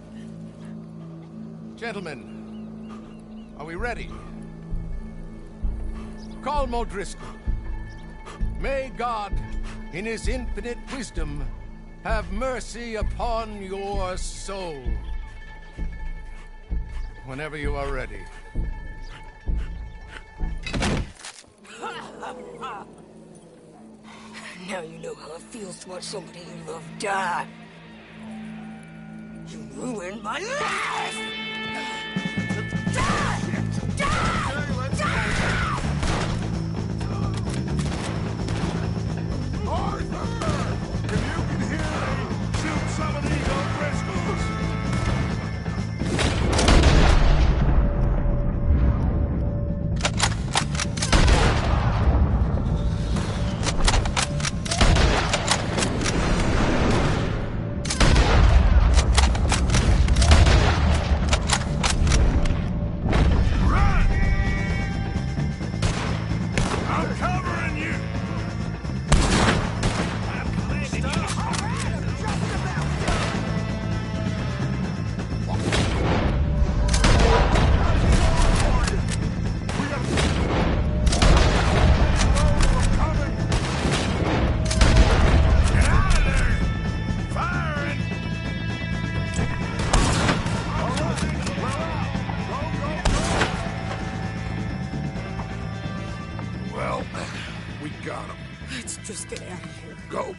Gentlemen, are we ready? Colm O'Driscoll, may God, in his infinite wisdom, have mercy upon your soul. Whenever you are ready. Now you know how it feels to watch somebody you love die. You ruined my life! Die! Die! Die! Arthur! If you can hear me, shoot some of these O'Driscolls! Let's just get out of here. Go.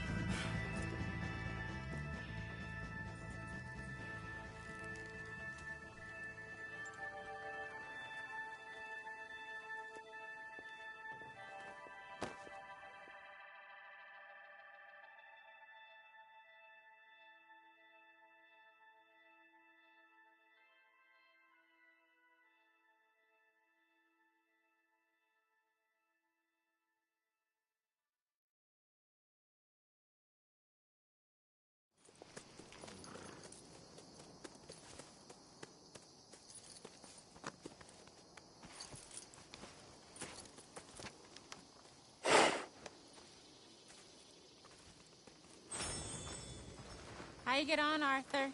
How you get on, Arthur?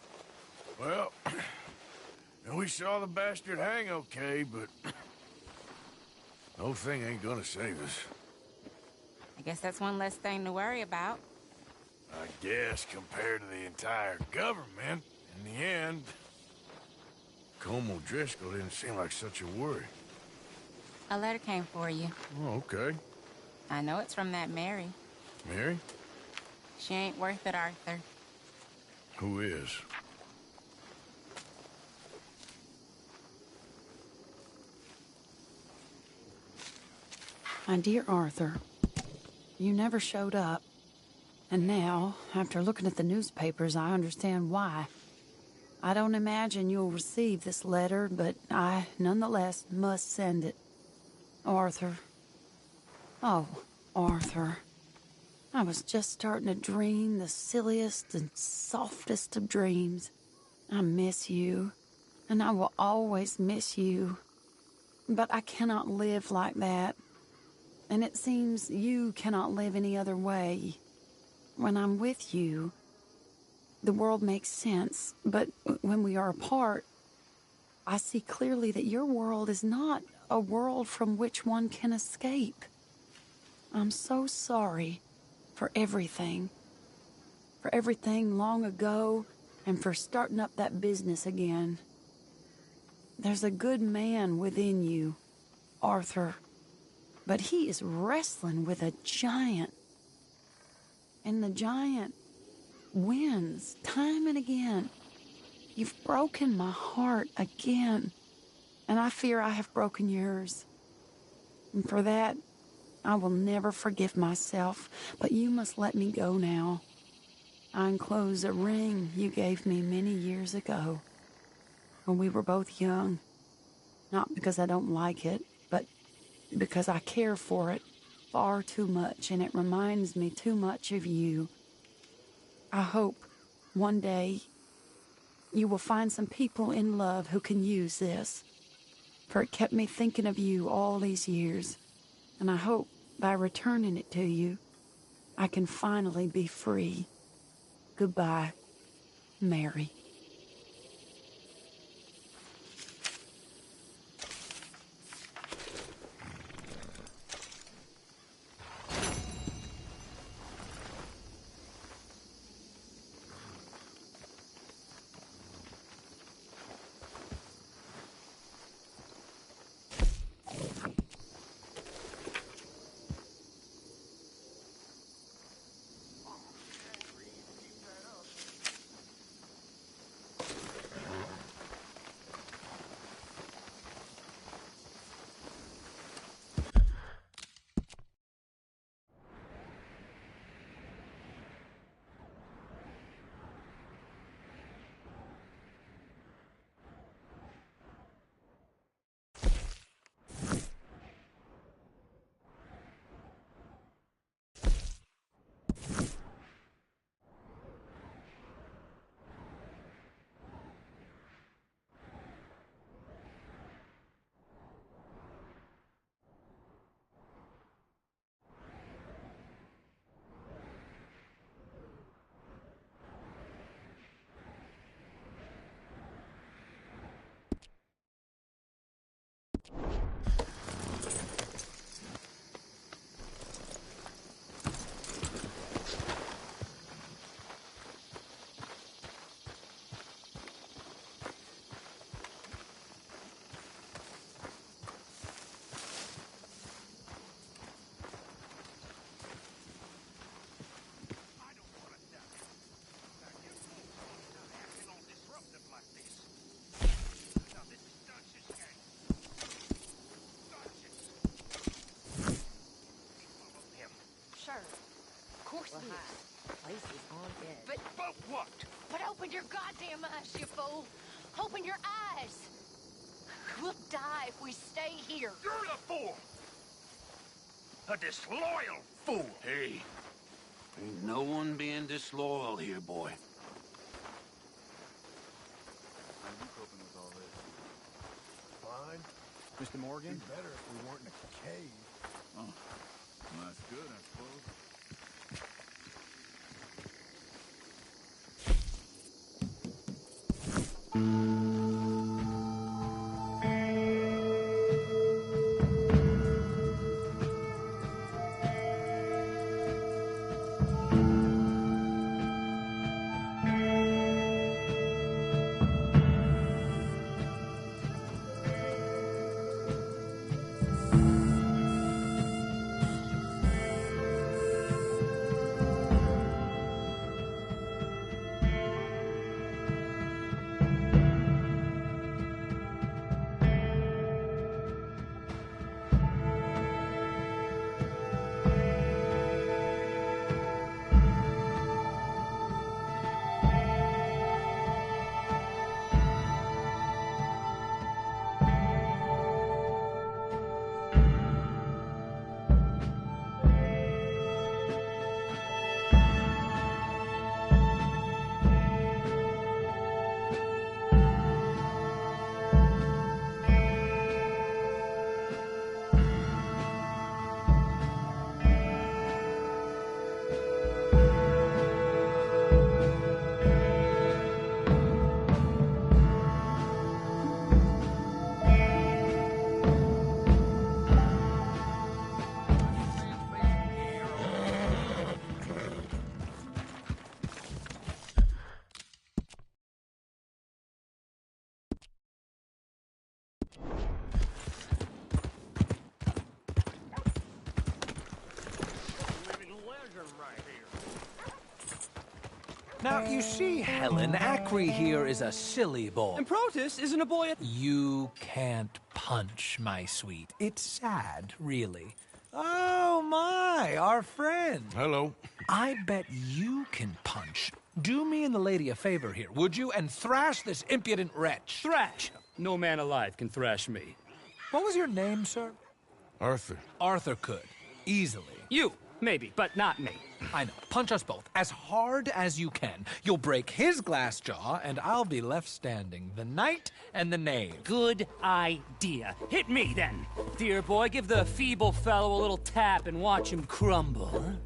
Well, And we saw the bastard hang okay, but... no thing ain't gonna save us. I guess that's one less thing to worry about. I guess, compared to the entire government, in the end... Colm O'Driscoll didn't seem like such a worry. A letter came for you. Oh, okay. I know it's from that Mary. Mary? She ain't worth it, Arthur. Who is? My dear Arthur, you never showed up. And now, after looking at the newspapers, I understand why. I don't imagine you'll receive this letter, but I, nonetheless, must send it. Arthur. Oh, Arthur. I was just starting to dream the silliest and softest of dreams. I miss you, and I will always miss you. But I cannot live like that. And it seems you cannot live any other way. When I'm with you, the world makes sense. But when we are apart, I see clearly that your world is not a world from which one can escape. I'm so sorry for everything. For everything long ago, and for starting up that business again. There's a good man within you, Arthur. But he is wrestling with a giant. And the giant wins time and again. You've broken my heart again. And I fear I have broken yours. And for that, I will never forgive myself. But you must let me go now. I enclose a ring you gave me many years ago, when we were both young. Not because I don't like it, but because I care for it far too much, and it reminds me too much of you. I hope one day you will find some people in love who can use this, for it kept me thinking of you all these years, and I hope by returning it to you, I can finally be free. Goodbye, Mary. Place is haunted. But what? But open your goddamn eyes, you fool! Open your eyes! We'll die if we stay here. You're the fool! A disloyal fool! Hey, ain't no one being disloyal here, boy. How are you coping with all this? Fine. Mr. Morgan? Be better if we weren't in a cave. Oh, well, that's good, I suppose. Now, you see, Helen, Acri here is a silly boy. And Protus isn't a boy at... You can't punch, my sweet. It's sad, really. Oh, my, our friend. Hello. I bet you can punch. Do me and the lady a favor here, would you? And thrash this impudent wretch. Thrash? No man alive can thrash me. What was your name, sir? Arthur. Arthur could. Easily. You, maybe, but not me. I know. Punch us both. As hard as you can. You'll break his glass jaw, and I'll be left standing. The knight and the knave. Good idea. Hit me, then. Dear boy, give the feeble fellow a little tap and watch him crumble.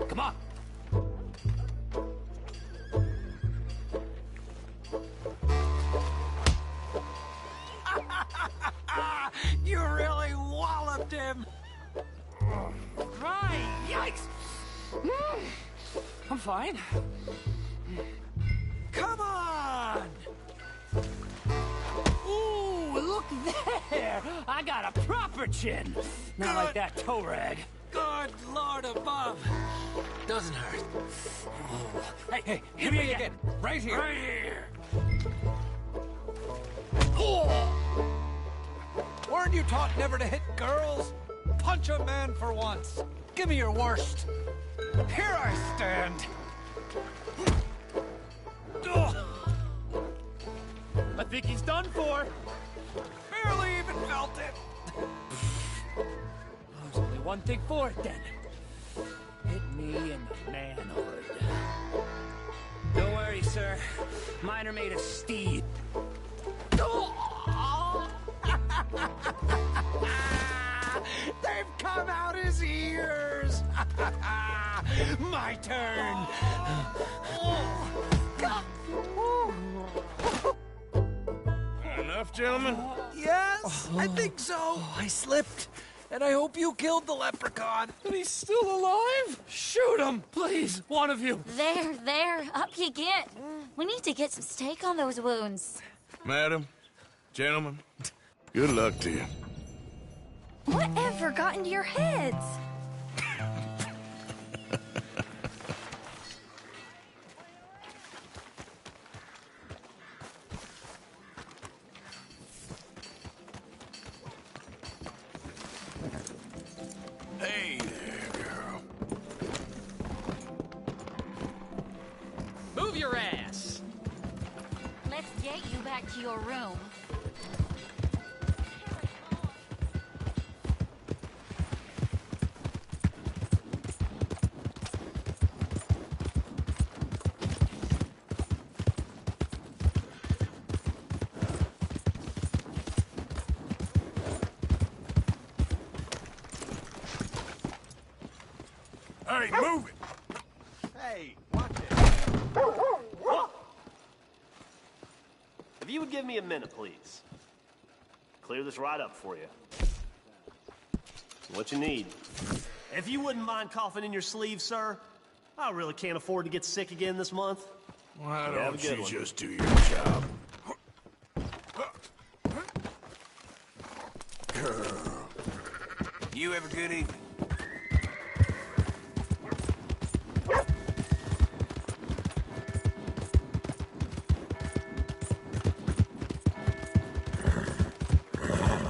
Come on. You really walloped him. Right, yikes! I'm fine. Come on! Ooh, look there! I got a proper chin. Not like that toe rag. Good Lord above. Doesn't hurt. Oh. Hey, hit me again. Right here. Right here. Oh. Weren't you taught never to hit girls? Punch a man for once. Give me your worst. Here I stand. I think he's done for. Barely even felt it. There's only one thing for it, then. Hit me in the manhood. Don't worry, sir. Mine are made of steel. They've come out his ears. My turn. Enough, gentlemen? Yes, I think so. I slipped. And I hope you killed the leprechaun. And he's still alive? Shoot him, please, one of you. There, up you get. We need to get some steak on those wounds. Madam, gentlemen, good luck to you. Whatever got into your heads? Hey there, girl. Move your ass. Let's get you back to your room. Hey, move it! Hey, watch it. If you would give me a minute, please. Clear this right up for you. What you need. If you wouldn't mind coughing in your sleeve, sir, I really can't afford to get sick again this month. Why Yeah, don't you one. just do your job? Girl. You have a good evening.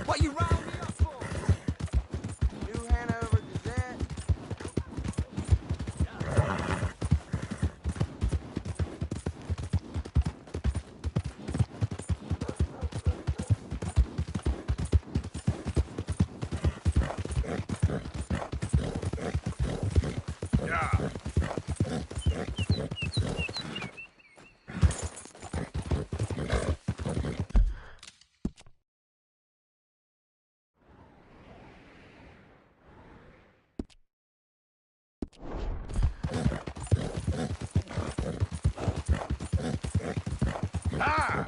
What you riled me up for? New Hanover Gazette. Yeah. Ah!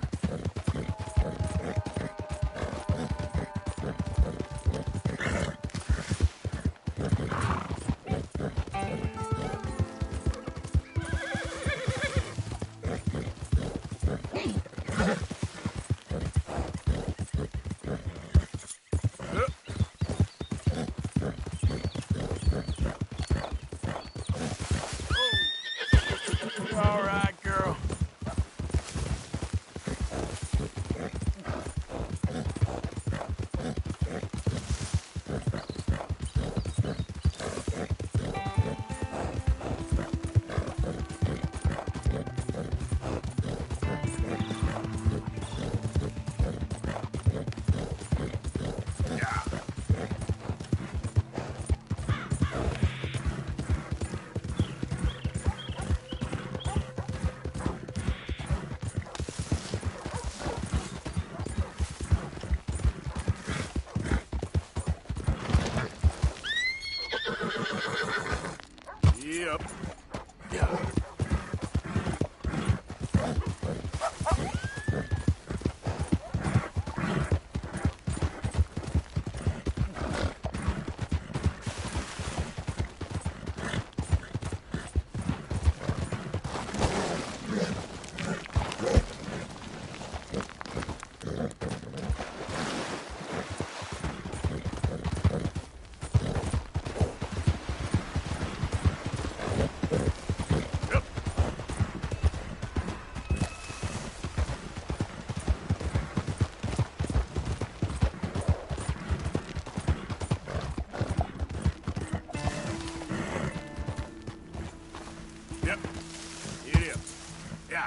Giddy up. Yep. Giddy up. Yeah.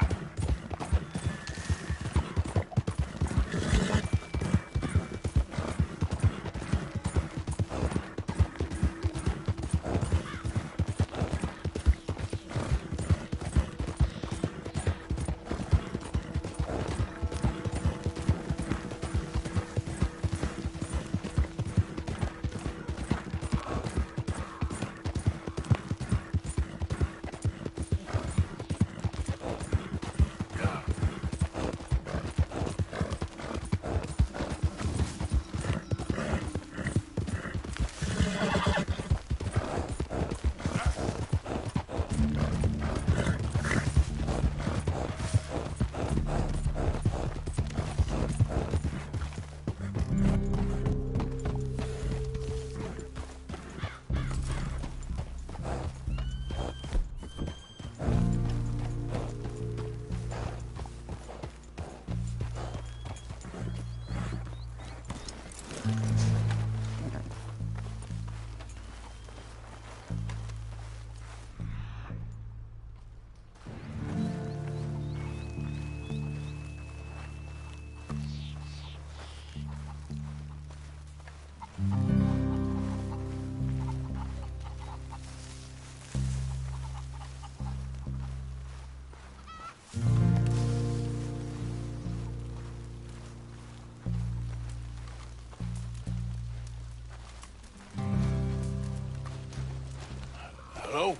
Hello?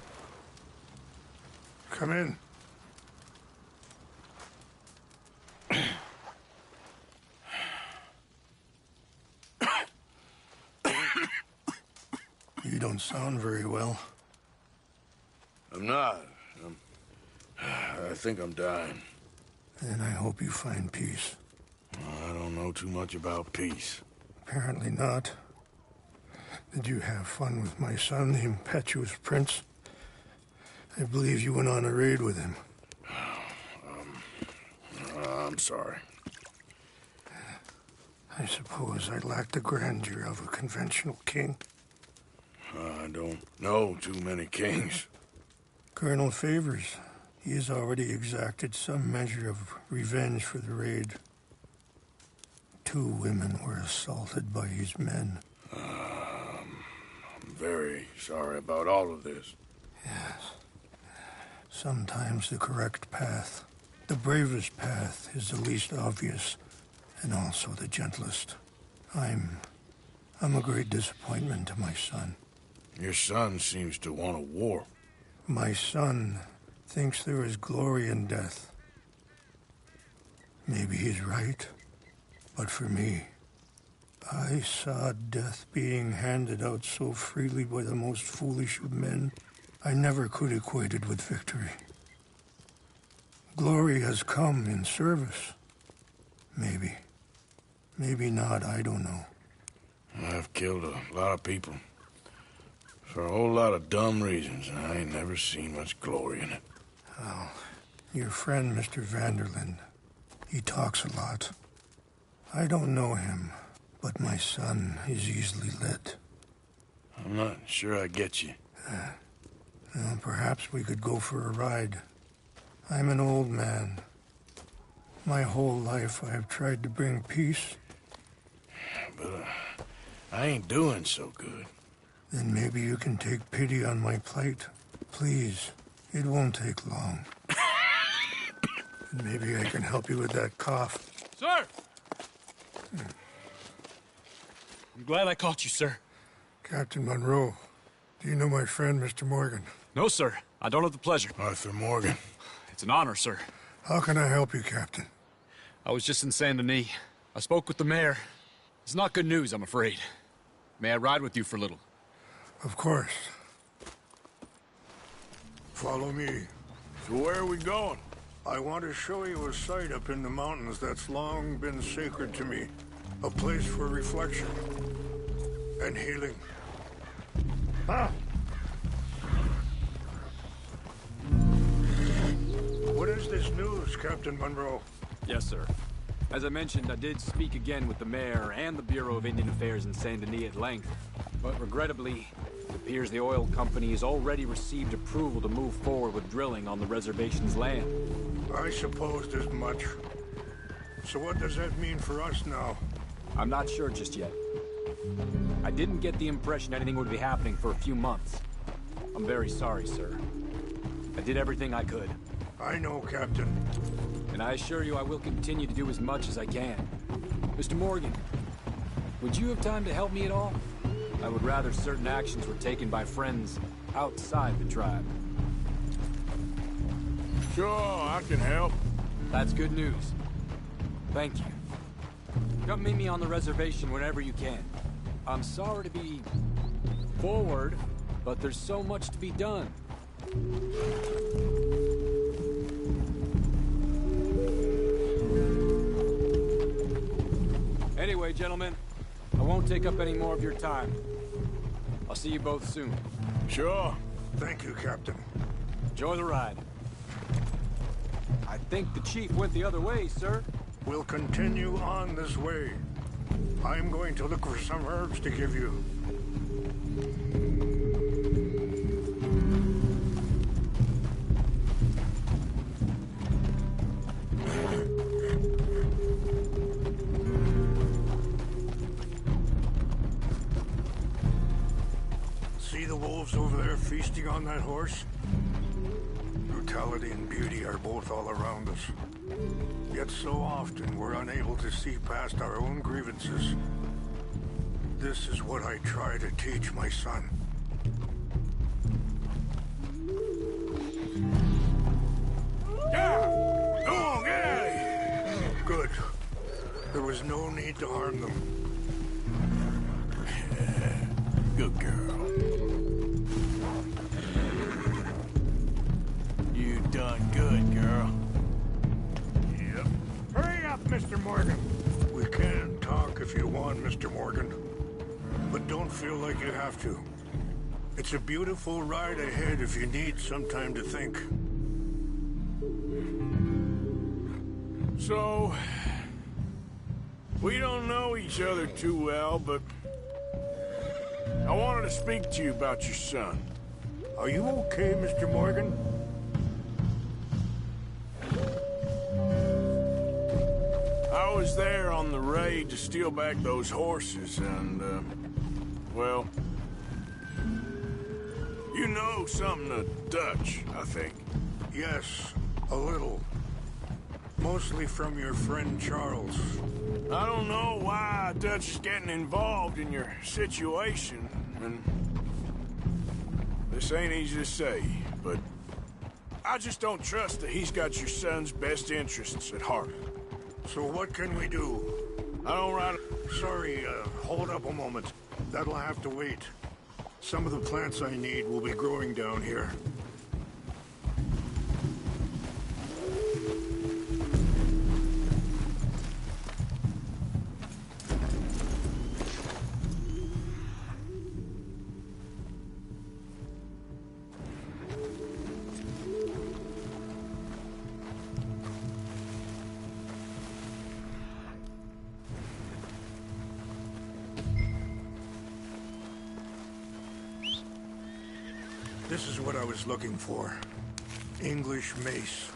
Come in. You don't sound very well. I'm not. I think I'm dying. Then I hope you find peace. I don't know too much about peace. Apparently not. Did you have fun with my son, the impetuous prince? I believe you went on a raid with him. I'm sorry. I suppose I lack the grandeur of a conventional king. I don't know too many kings. Colonel Favors, he has already exacted some measure of revenge for the raid. 2 women were assaulted by his men. I'm very sorry about all of this. Yes. Sometimes the correct path, the bravest path, is the least obvious, and also the gentlest. I'm a great disappointment to my son. Your son seems to want a war. My son thinks there is glory in death. Maybe he's right, but for me, I saw death being handed out so freely by the most foolish of men, I never could equate it with victory. Glory has come in service. Maybe. Maybe not, I don't know. I've killed a lot of people. For a whole lot of dumb reasons, and I ain't never seen much glory in it. Oh, your friend, Mr. Vanderlyn, he talks a lot. I don't know him, but my son is easily led. I'm not sure I get you. Well, perhaps we could go for a ride. I'm an old man. My whole life I have tried to bring peace. But I ain't doing so good. Then maybe you can take pity on my plight. Please, it won't take long. Maybe I can help you with that cough. Sir! I'm glad I caught you, sir. Captain Monroe, Do you know my friend, Mr. Morgan? No, sir. I don't have the pleasure. Arthur Morgan. It's an honor, sir. How can I help you, Captain? I was just in Saint Denis. I spoke with the mayor. It's not good news, I'm afraid. May I ride with you for a little? Of course. Follow me. So where are we going? I want to show you a site up in the mountains that's long been sacred to me. A place for reflection and healing. Ah! What is this news, Captain Monroe? Yes, sir. As I mentioned, I did speak again with the mayor and the Bureau of Indian Affairs in Saint Denis at length. But regrettably, it appears the oil company has already received approval to move forward with drilling on the reservation's land. I supposed as much. So what does that mean for us now? I'm not sure just yet. I didn't get the impression anything would be happening for a few months. I'm very sorry, sir. I did everything I could. I know, Captain. And I assure you I will continue to do as much as I can. Mr. Morgan, would you have time to help me at all? I would rather certain actions were taken by friends outside the tribe. Sure, I can help. That's good news. Thank you. Come meet me on the reservation whenever you can. I'm sorry to be forward, but there's so much to be done. Anyway, gentlemen, I won't take up any more of your time. I'll see you both soon. Sure. Thank you, Captain. Enjoy the ride. I think the chief went the other way, sir. We'll continue on this way. I'm going to look for some herbs to give you. See the wolves over there feasting on that horse? Brutality and beauty are both all around us. Yet so often we're unable to see past our own grievances. This is what I try to teach my son. Yeah! Go on, get out of here! Good. There was no need to harm them. Good girl. You done good, girl. Yep. Hurry up, Mr. Morgan. We can talk if you want, Mr. Morgan. But don't feel like you have to. It's a beautiful ride ahead if you need some time to think. So, we don't know each other too well, but I wanted to speak to you about your son. Are you okay, Mr. Morgan? I was there on the raid to steal back those horses, and, well, you know something of Dutch, I think. Yes, a little. Mostly from your friend Charles. I don't know why Dutch is getting involved in your situation, and this ain't easy to say, but I just don't trust that he's got your son's best interests at heart. So what can we do? I don't ride... Sorry, hold up a moment. That'll have to wait. Some of the plants I need will be growing down here. This is what I was looking for. English mace.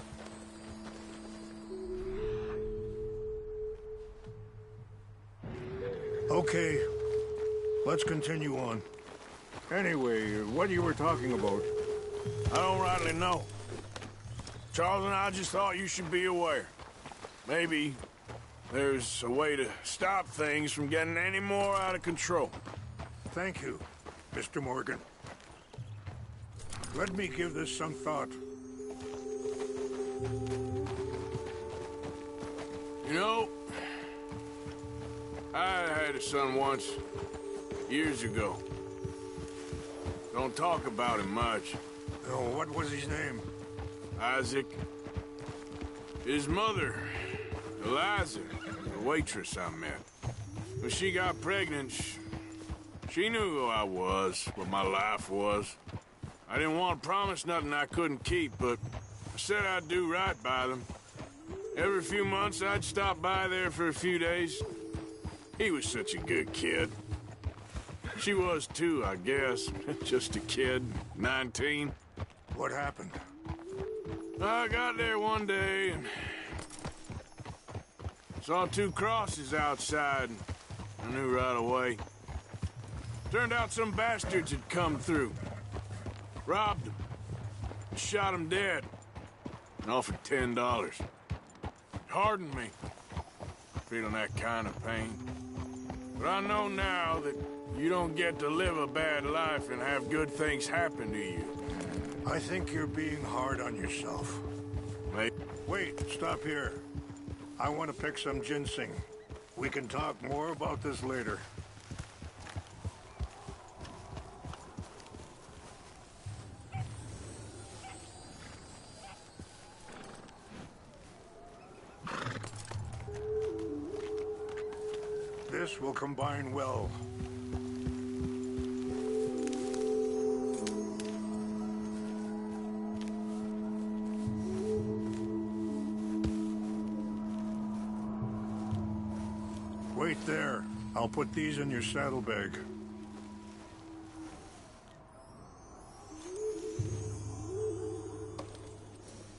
Okay, let's continue on. Anyway, what you were talking about? I don't rightly know. Charles and I just thought you should be aware. Maybe there's a way to stop things from getting any more out of control. Thank you, Mr. Morgan. Let me give this some thought. You know, I had a son once, years ago. Don't talk about him much. Oh, what was his name? Isaac. His mother, Eliza, the waitress I met. When she got pregnant, she knew who I was, what my life was. I didn't want to promise nothing I couldn't keep, but I said I'd do right by them. Every few months, I'd stop by there for a few days. He was such a good kid. She was too, I guess. Just a kid, 19. What happened? I got there one day and saw 2 crosses outside. I knew right away. Turned out some bastards had come through. Robbed them. Shot them dead. And offered $10. Hardened me. Feeling that kind of pain. But I know now that you don't get to live a bad life and have good things happen to you. I think you're being hard on yourself. Mate. Wait, stop here. I want to pick some ginseng. We can talk more about this later. This will combine well. Wait there. I'll put these in your saddlebag.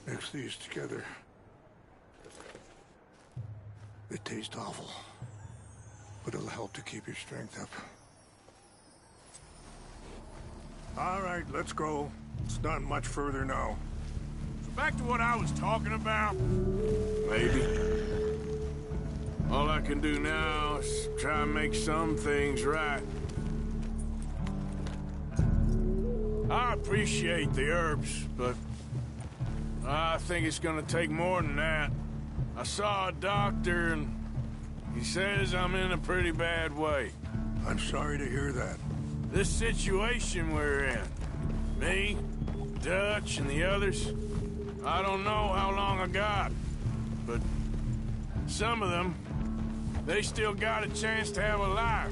Mix these together. They taste awful, but it'll help to keep your strength up. All right, let's go. It's not much further now. So back to what I was talking about. Maybe. All I can do now is try and make some things right. I appreciate the herbs, but I think it's gonna take more than that. I saw a doctor and he says I'm in a pretty bad way. I'm sorry to hear that. This situation we're in, me, Dutch, and the others, I don't know how long I got, but some of them, they still got a chance to have a life.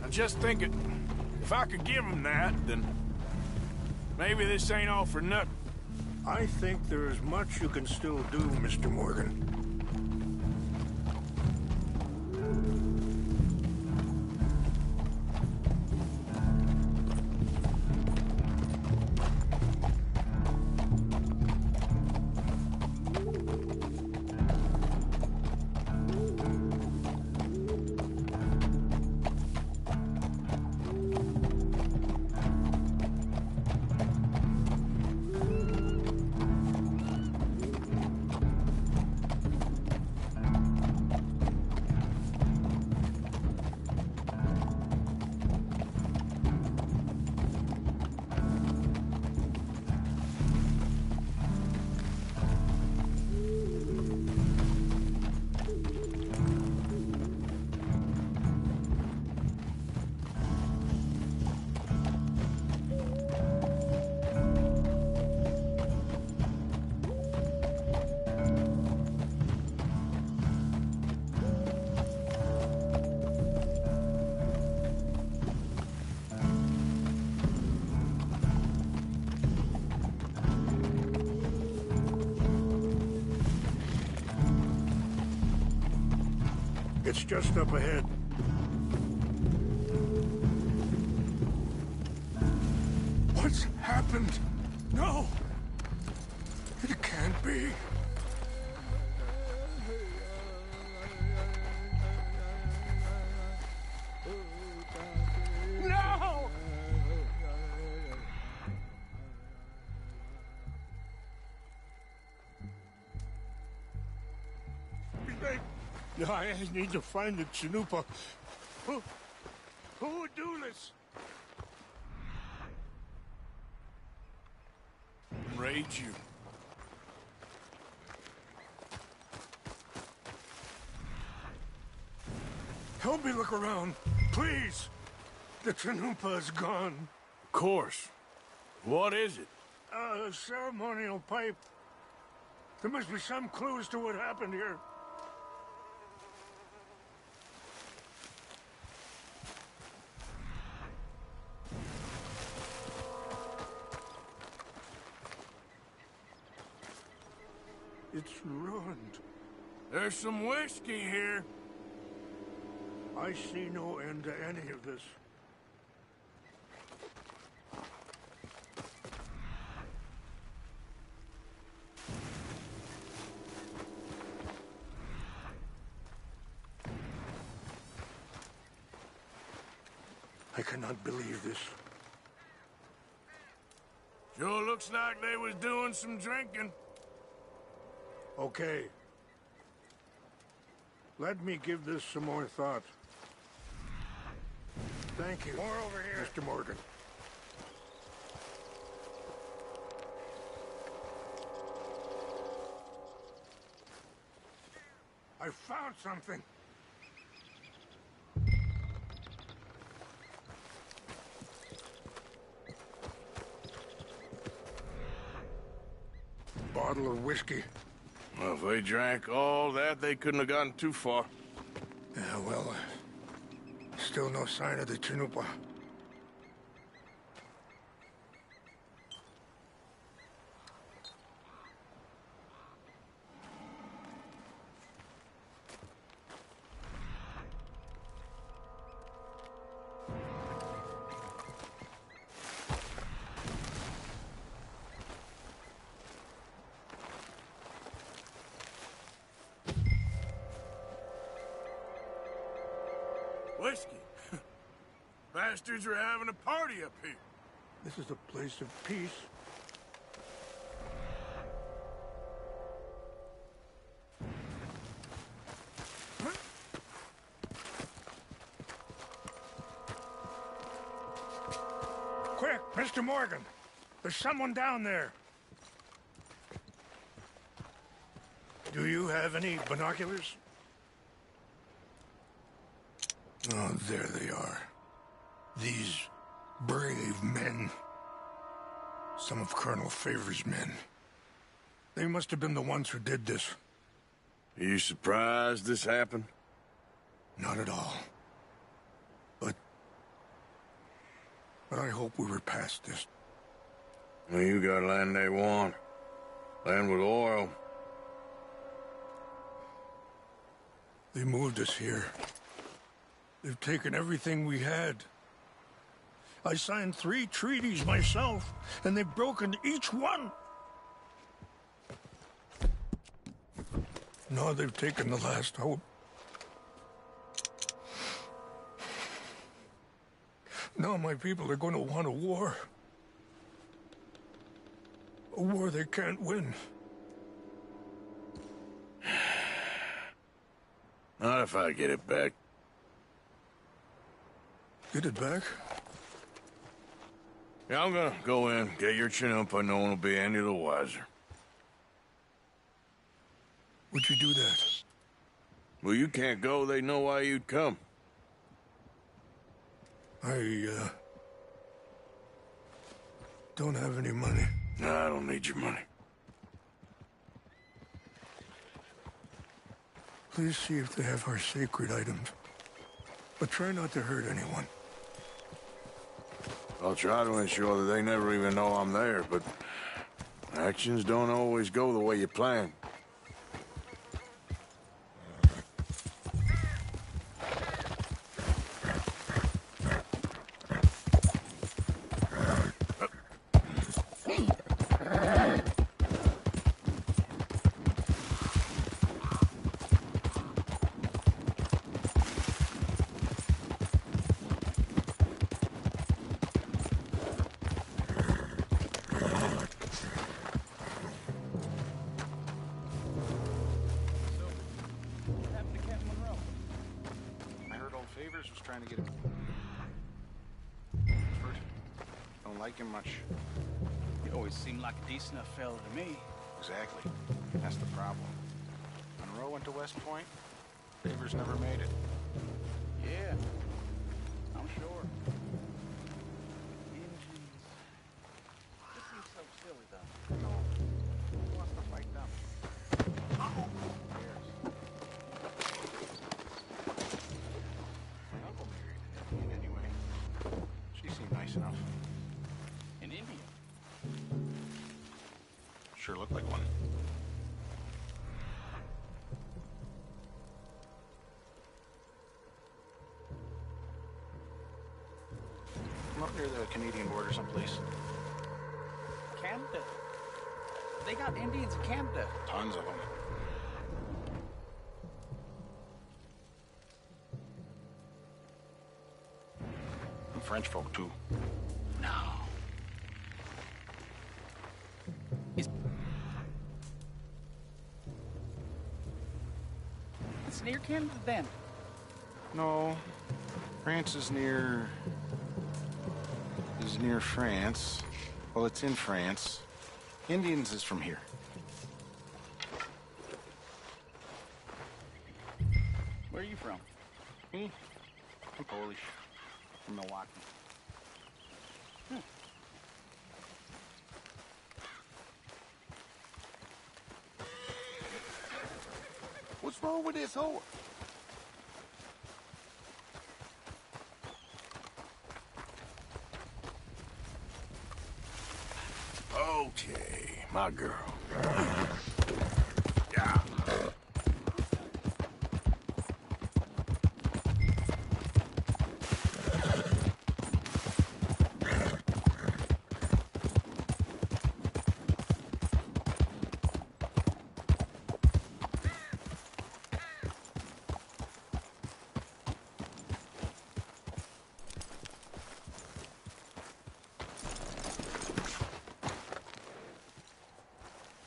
I'm just thinking, if I could give them that, then maybe this ain't all for nothing. I think there is much you can still do, Mr. Morgan. It's just up ahead. What's happened? No! It can't be. No! I need to find the Chanupa. Who would do this? hate you. Help me look around, please. The Chanupa is gone. Of course. What is it? A ceremonial pipe. There must be some clues to what happened here. It's ruined. There's some whiskey here. I see no end to any of this. I cannot believe this. Sure looks like they was doing some drinking. Okay. Let me give this some more thought. Thank you. More over here. Mr. Morgan. I found something. Bottle of whiskey. Well, if they drank all that, they couldn't have gotten too far. Yeah, well, still no sign of the Chanupa. Whiskey? Bastards are having a party up here. This is a place of peace. Quick, Mr. Morgan. There's someone down there. Do you have any binoculars? Oh, there they are. These brave men. Some of Colonel Favor's men. They must have been the ones who did this. Are you surprised this happened? Not at all. But I hope we were past this. Well, you got land they want. Land with oil. They moved us here. They've taken everything we had. I signed 3 treaties myself, and they've broken each one. Now they've taken the last hope. Now my people are going to want a war. A war they can't win. Not if I get it back. Get it back? Yeah, I'm gonna go in, get your Chanupa, no one will be any the wiser. Would you do that? Well, you can't go, they know why you'd come. I don't have any money. No, I don't need your money. Please see if they have our sacred items. But try not to hurt anyone. I'll try to ensure that they never even know I'm there, but actions don't always go the way you plan. Trying to get him. Don't like him much. always seemed like a decent enough fella to me. Exactly. That's the problem. Monroe went to West Point. Favors never made it. Yeah, I'm sure. Engines. This seems so silly, though. No. Who wants to fight them? Oh! My uncle married an Indian anyway. She seemed nice enough. An Indian? Sure looked like one. I'm up near the Canadian border someplace. Canada? They got Indians in Canada. Tons of them. And French folk, too. No. It's near Canada, then. No. France is near France. Well, it's in France. Indians is from here. Where are you from? Me? I'm Polish. From Milwaukee. What's wrong with this horse? Okay, my girl. Yeah.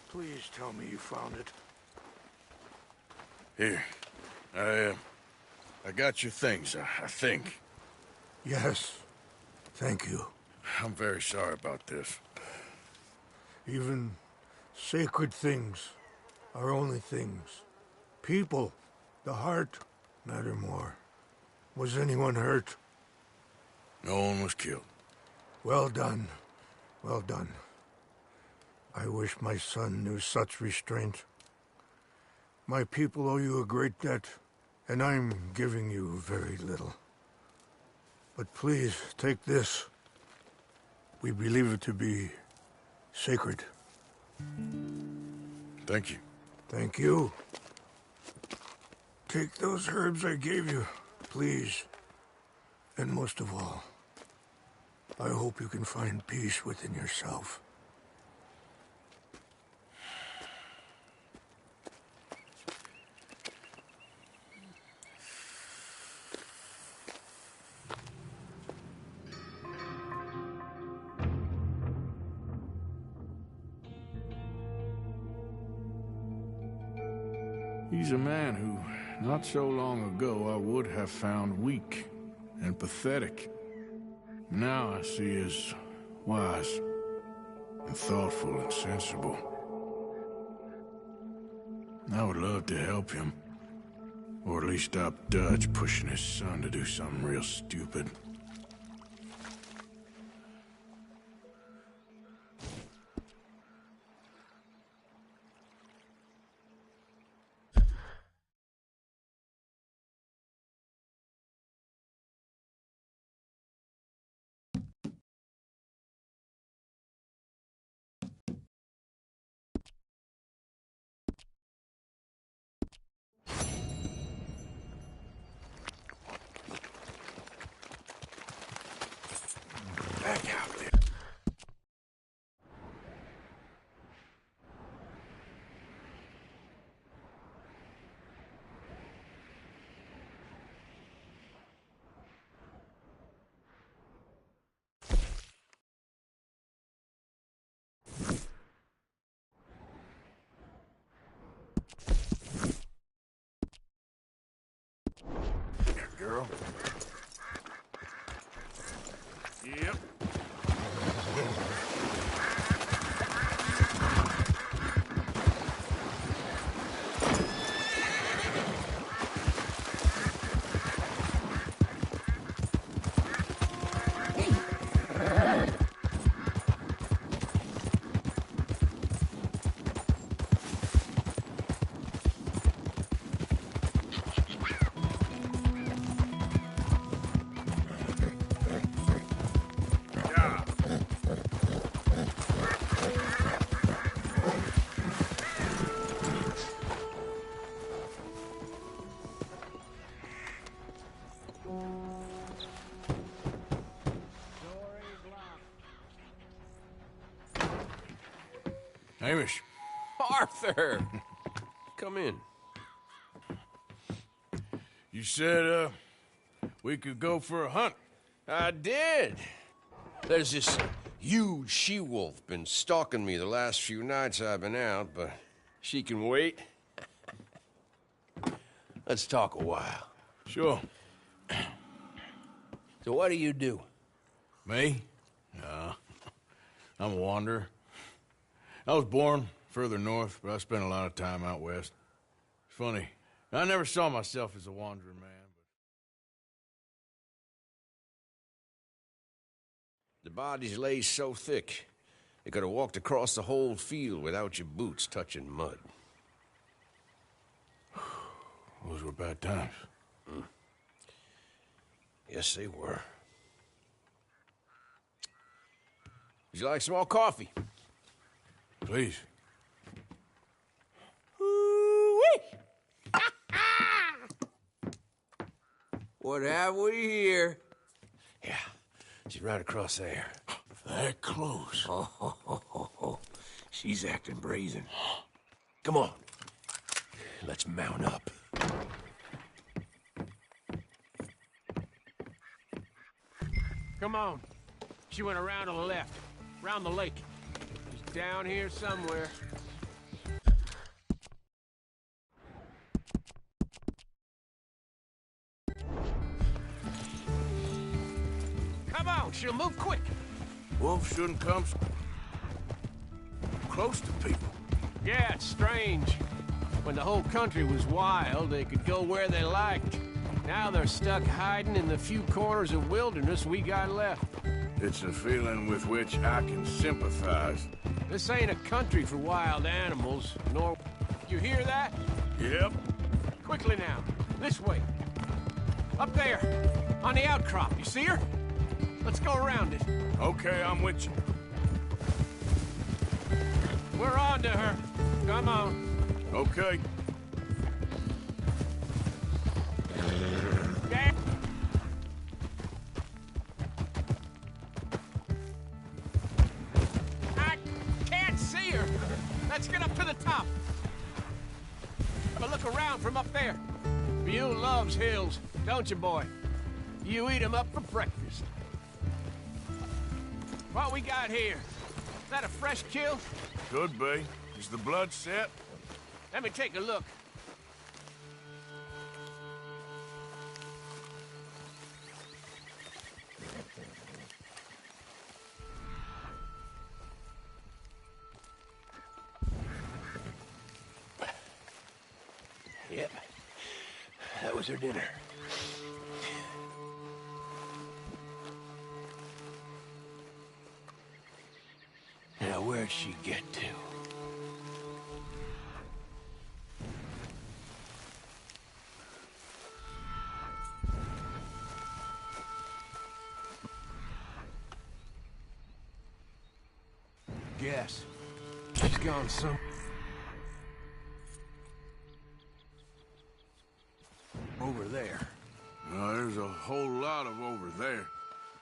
Please tell me you found it. Here. I got your things, I think. Yes. Thank you. I'm very sorry about this. Even sacred things are only things. People, the heart, matter more. Was anyone hurt? No one was killed. Well done. Well done. I wish my son knew such restraint. My people owe you a great debt, and I'm giving you very little. But please, take this. We believe it to be sacred. Thank you. Thank you. Take those herbs I gave you, please. And most of all, I hope you can find peace within yourself. He's a man who, not so long ago, I would have found weak and pathetic. Now I see as wise and thoughtful and sensible. I would love to help him. Or at least stop Dutch pushing his son to do something real stupid. Hamish. Arthur! Come in. You said, we could go for a hunt. I did. There's this huge she-wolf been stalking me the last few nights I've been out, but she can wait. Let's talk a while. Sure. So what do you do? Me? No. I'm a wanderer. I was born further north, but I spent a lot of time out west. It's funny. I never saw myself as a wanderer, man. The bodies lay so thick, you could have walked across the whole field without your boots touching mud. Those were bad times. Yes, they were. Would you like some more coffee? Please. What have we here? Yeah, she's right across there. That close. Oh. She's acting brazen. Come on. Let's mount up. Come on. She went around on the left, around the lake. She's down here somewhere. Come on, she'll move quick. Wolves shouldn't come close to people. Yeah, it's strange. When the whole country was wild, they could go where they liked. Now they're stuck hiding in the few corners of wilderness we got left. It's a feeling with which I can sympathize. This ain't a country for wild animals, nor... You hear that? Yep. Quickly now. This way. Up there. On the outcrop. You see her? Let's go around it. Okay, I'm with you. We're on to her. Come on. Okay. I can't see her. Let's get up to the top. Have a look around from up there. You loves hills, don't you, boy? You eat 'em up for breakfast. What we got here? Is that a fresh kill? Could be. Is the blood set? Let me take a look. Yep. That was her dinner. Now, where'd she get to? Guess. She's gone some... over there. No, there's a whole lot of over there.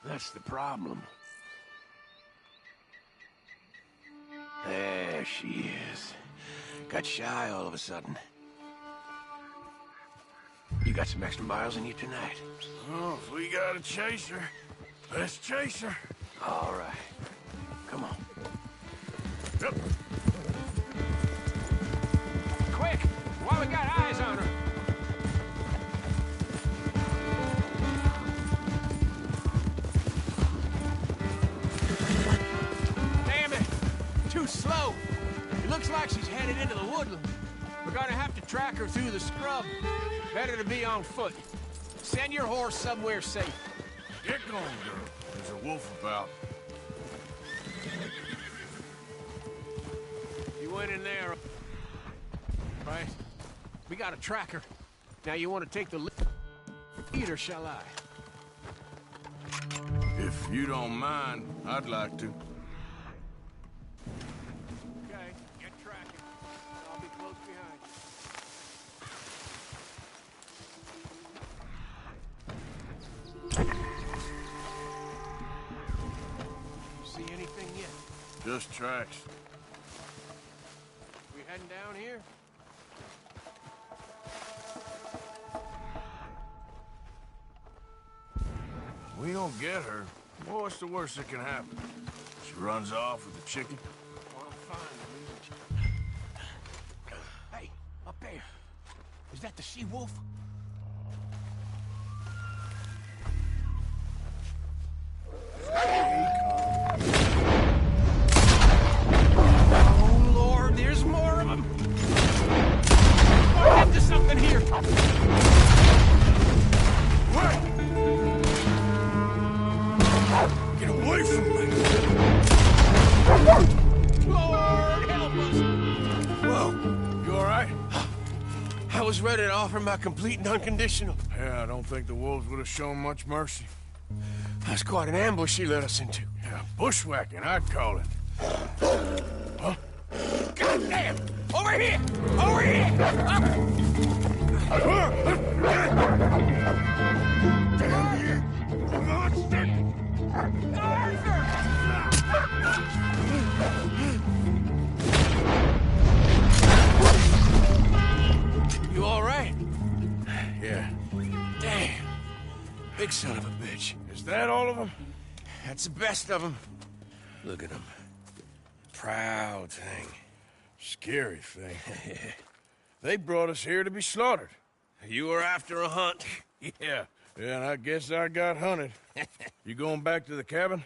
That's the problem. There she is. Got shy all of a sudden. You got some extra miles in you tonight? Oh, if we gotta chase her, let's chase her. All right. Come on. Yep. Quick! While we got eyes on her. Damn it! Too slow. It looks like she's headed into the woodland. We're gonna have to track her through the scrub. Better to be on foot. Send your horse somewhere safe. Get going, girl. There's a wolf about. You went in there, right? We got a tracker. Now you want to take the lead, or shall I? If you don't mind, I'd like to. Okay, get tracking. I'll be close behind you. See anything yet? Just tracks. You heading down here? We don't get her. Well, what's the worst that can happen? She runs off with the chicken? Well, I'm fine. Hey, up there. Is that the she-wolf? Oh, Lord, there's more of them. We're into something here. Wait! Get away from me! Lord, help us. Whoa. You all right? I was ready to offer my complete and unconditional. Yeah, I don't think the wolves would have shown much mercy. That's quite an ambush she led us into. Yeah, bushwhacking, I'd call it. Huh? Goddamn! Over here! Over here! You all right? Yeah. Damn. Big son of a bitch. Is that all of them? That's the best of them. Look at them. Proud thing. Scary thing. They brought us here to be slaughtered. You were after a hunt. Yeah, and I guess I got hunted. You going back to the cabin?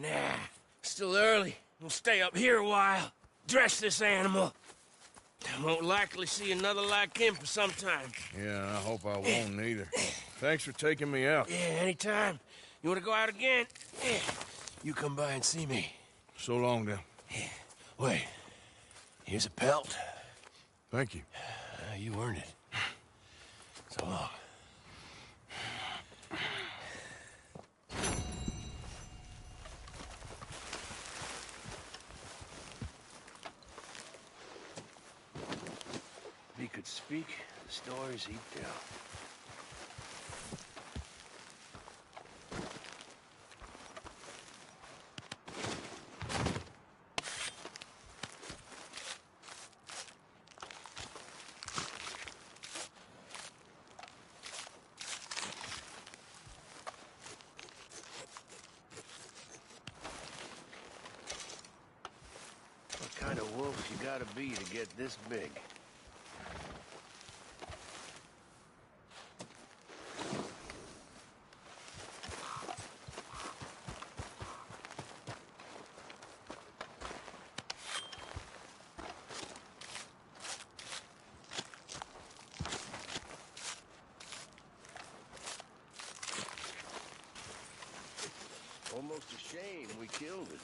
Nah, still early. We'll stay up here a while. Dress this animal. I won't likely see another like him for some time. Yeah, I hope I won't neither. Thanks for taking me out. Yeah, anytime. You want to go out again? Yeah. You come by and see me. So long, then. Yeah. Wait. Here's a pelt. Thank you. You earned it. So long. If he could speak, the stories he'd tell. What kind of wolf you gotta be to get this big? Almost a shame we killed it.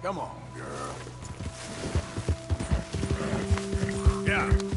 Come on, girl. Yeah.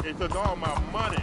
He took all my money.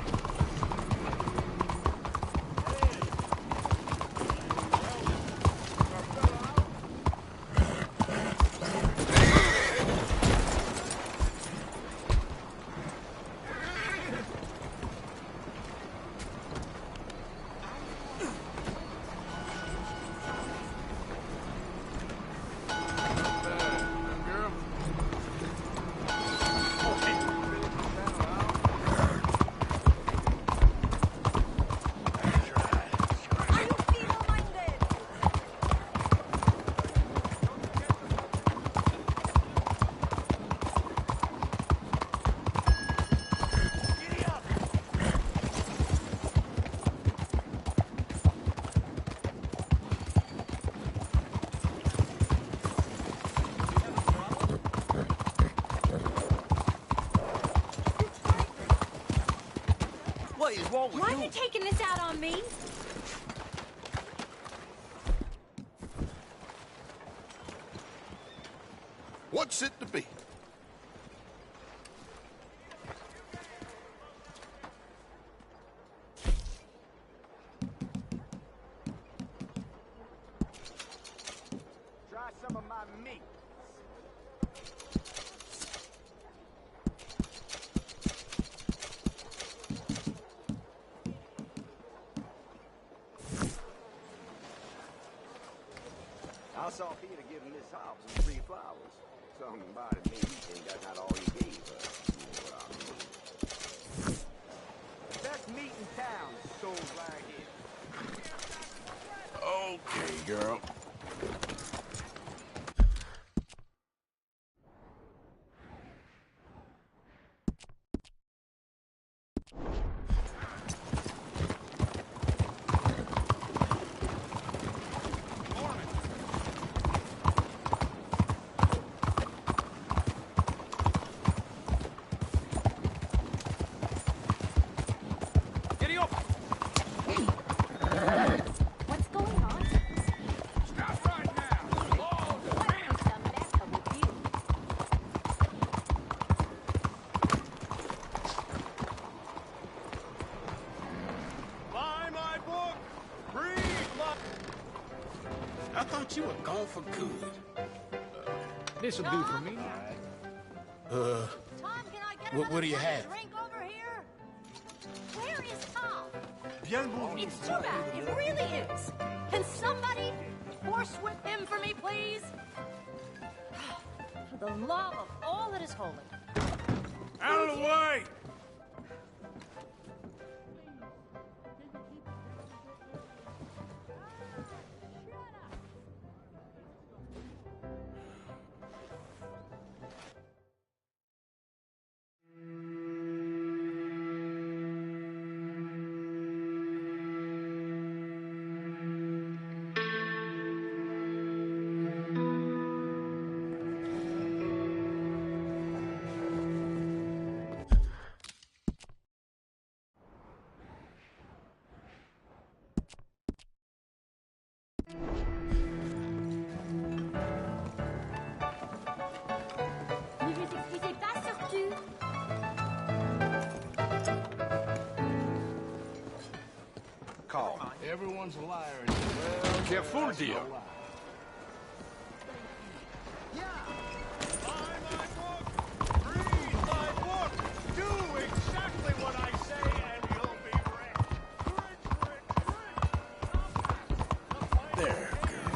Why are you taking this out on me? What's it to be? Try some of my meat. I saw Peter giving Miss Hobbs some free flowers. Somebody maybe think that's not all you gave her. Best meat in town sold right here. Okay, girl. What's going on? Stop right now! Buy my book! Read my... I thought you were gone for good. This'll do for me. Tom, can I get What do you have? drink over here? Where is Tom? Bien bon. It's too bad. It really is. Can somebody horsewhip him for me, please? For the love of all that is holy. Out of the way! Ne vous excusez pas, surtout. Call. Everyone's a liar in here. Careful, dear. Read my book! Do exactly what I say and you'll be rich. There, girl.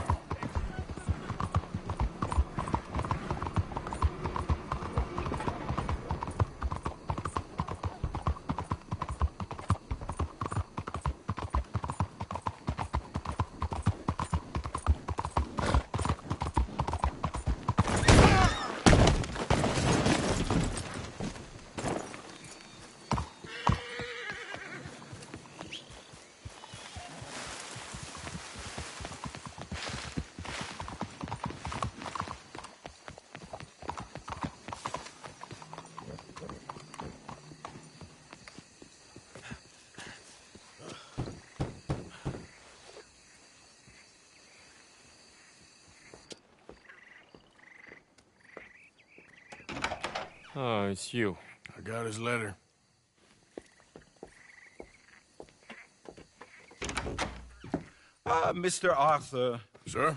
Oh, it's you. I got his letter. Mr. Arthur. Sir?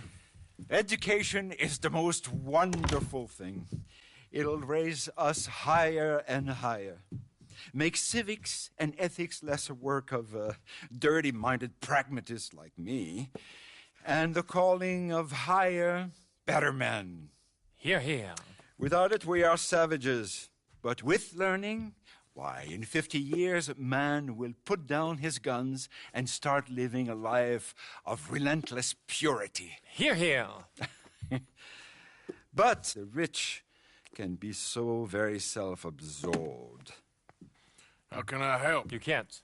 Education is the most wonderful thing. It'll raise us higher and higher. Make civics and ethics less a work of dirty-minded pragmatists like me, and the calling of higher, better men. Hear, hear. Without it, we are savages. But with learning, why, in 50 years, man will put down his guns and start living a life of relentless purity. Hear, hear. But the rich can be so very self-absorbed. How can I help? You can't.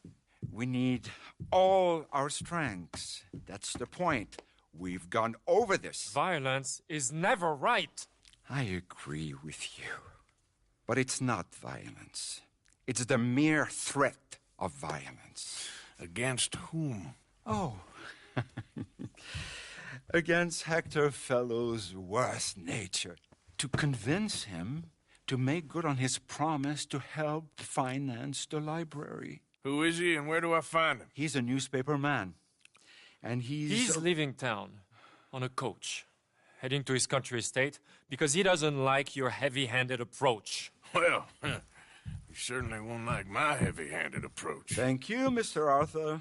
We need all our strengths. That's the point. We've gone over this. Violence is never right. I agree with you. But it's not violence. It's the mere threat of violence. Against whom? Oh. Against Hector Fellow's worst nature. To convince him to make good on his promise to help finance the library. Who is he and where do I find him? He's a newspaper man. And He's leaving town on a coach, heading to his country estate because he doesn't like your heavy-handed approach. Well, you certainly won't like my heavy-handed approach. Thank you, Mr. Arthur.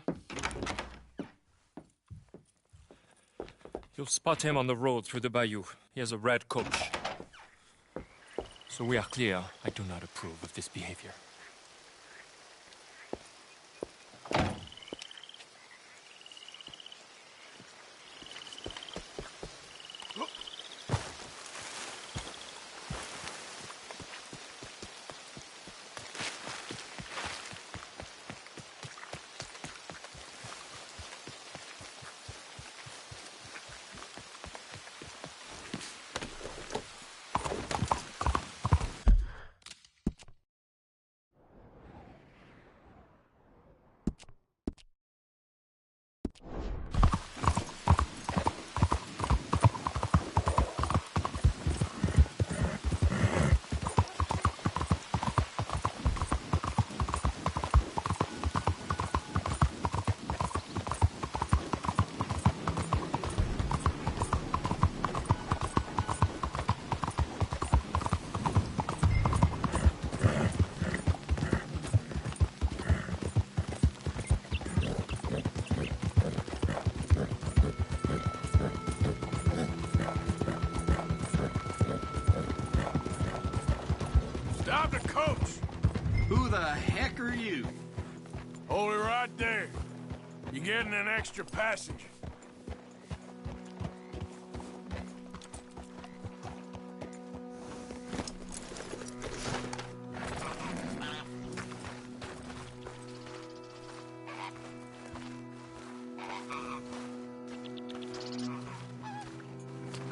You'll spot him on the road through the bayou. He has a red coach. So we are clear, I do not approve of this behavior. Stop the coach! Who the heck are you? Hold it right there. You're getting an extra passenger.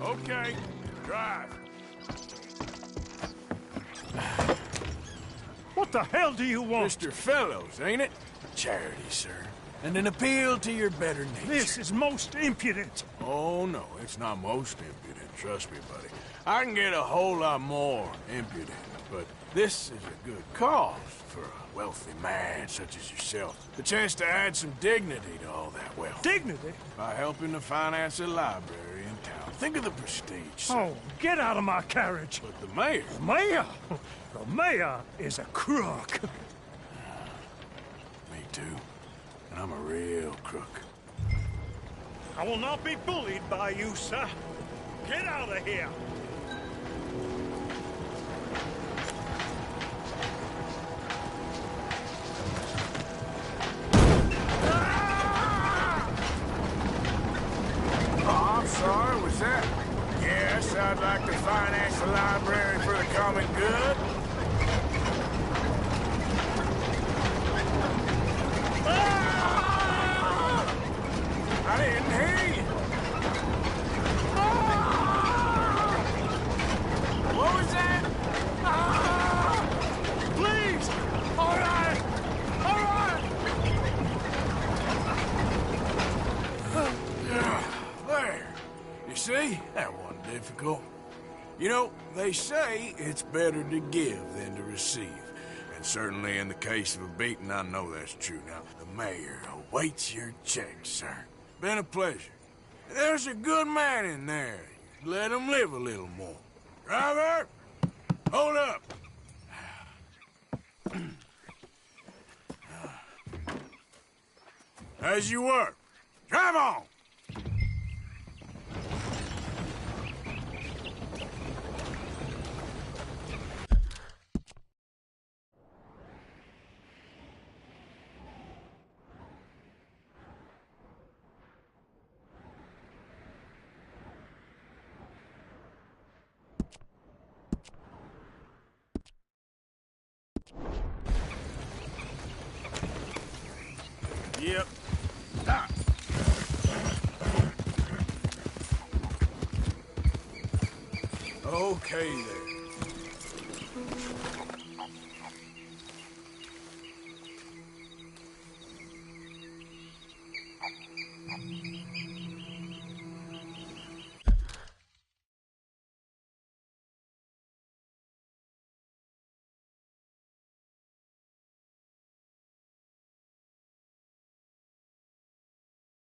Okay, drive. What the hell do you want? Mr. Fellows, ain't it? Charity, sir. And an appeal to your better nature. This is most impudent. Oh, no, it's not most impudent. Trust me, buddy. I can get a whole lot more impudent, but this is a good cause for a wealthy man such as yourself. The chance to add some dignity to all that wealth. Dignity? By helping to finance a library in town. Think of the prestige, sir. Oh, get out of my carriage. But the mayor... The mayor? The mayor is a crook. Me too. And I'm a real crook. I will not be bullied by you, sir. Get out of here. Oh, I'm sorry, was that? Yes, I'd like to finance the library for the common good. I didn't hear you. What was that? Please! All right! All right! There. You see? That wasn't difficult. You know, they say it's better to give than to receive. And certainly in the case of a beating, I know that's true. Now, the mayor awaits your check, sir. Been a pleasure. There's a good man in there. Let him live a little more. Driver! Hold up! As you were. Drive on! Yep. Ah. Okay there.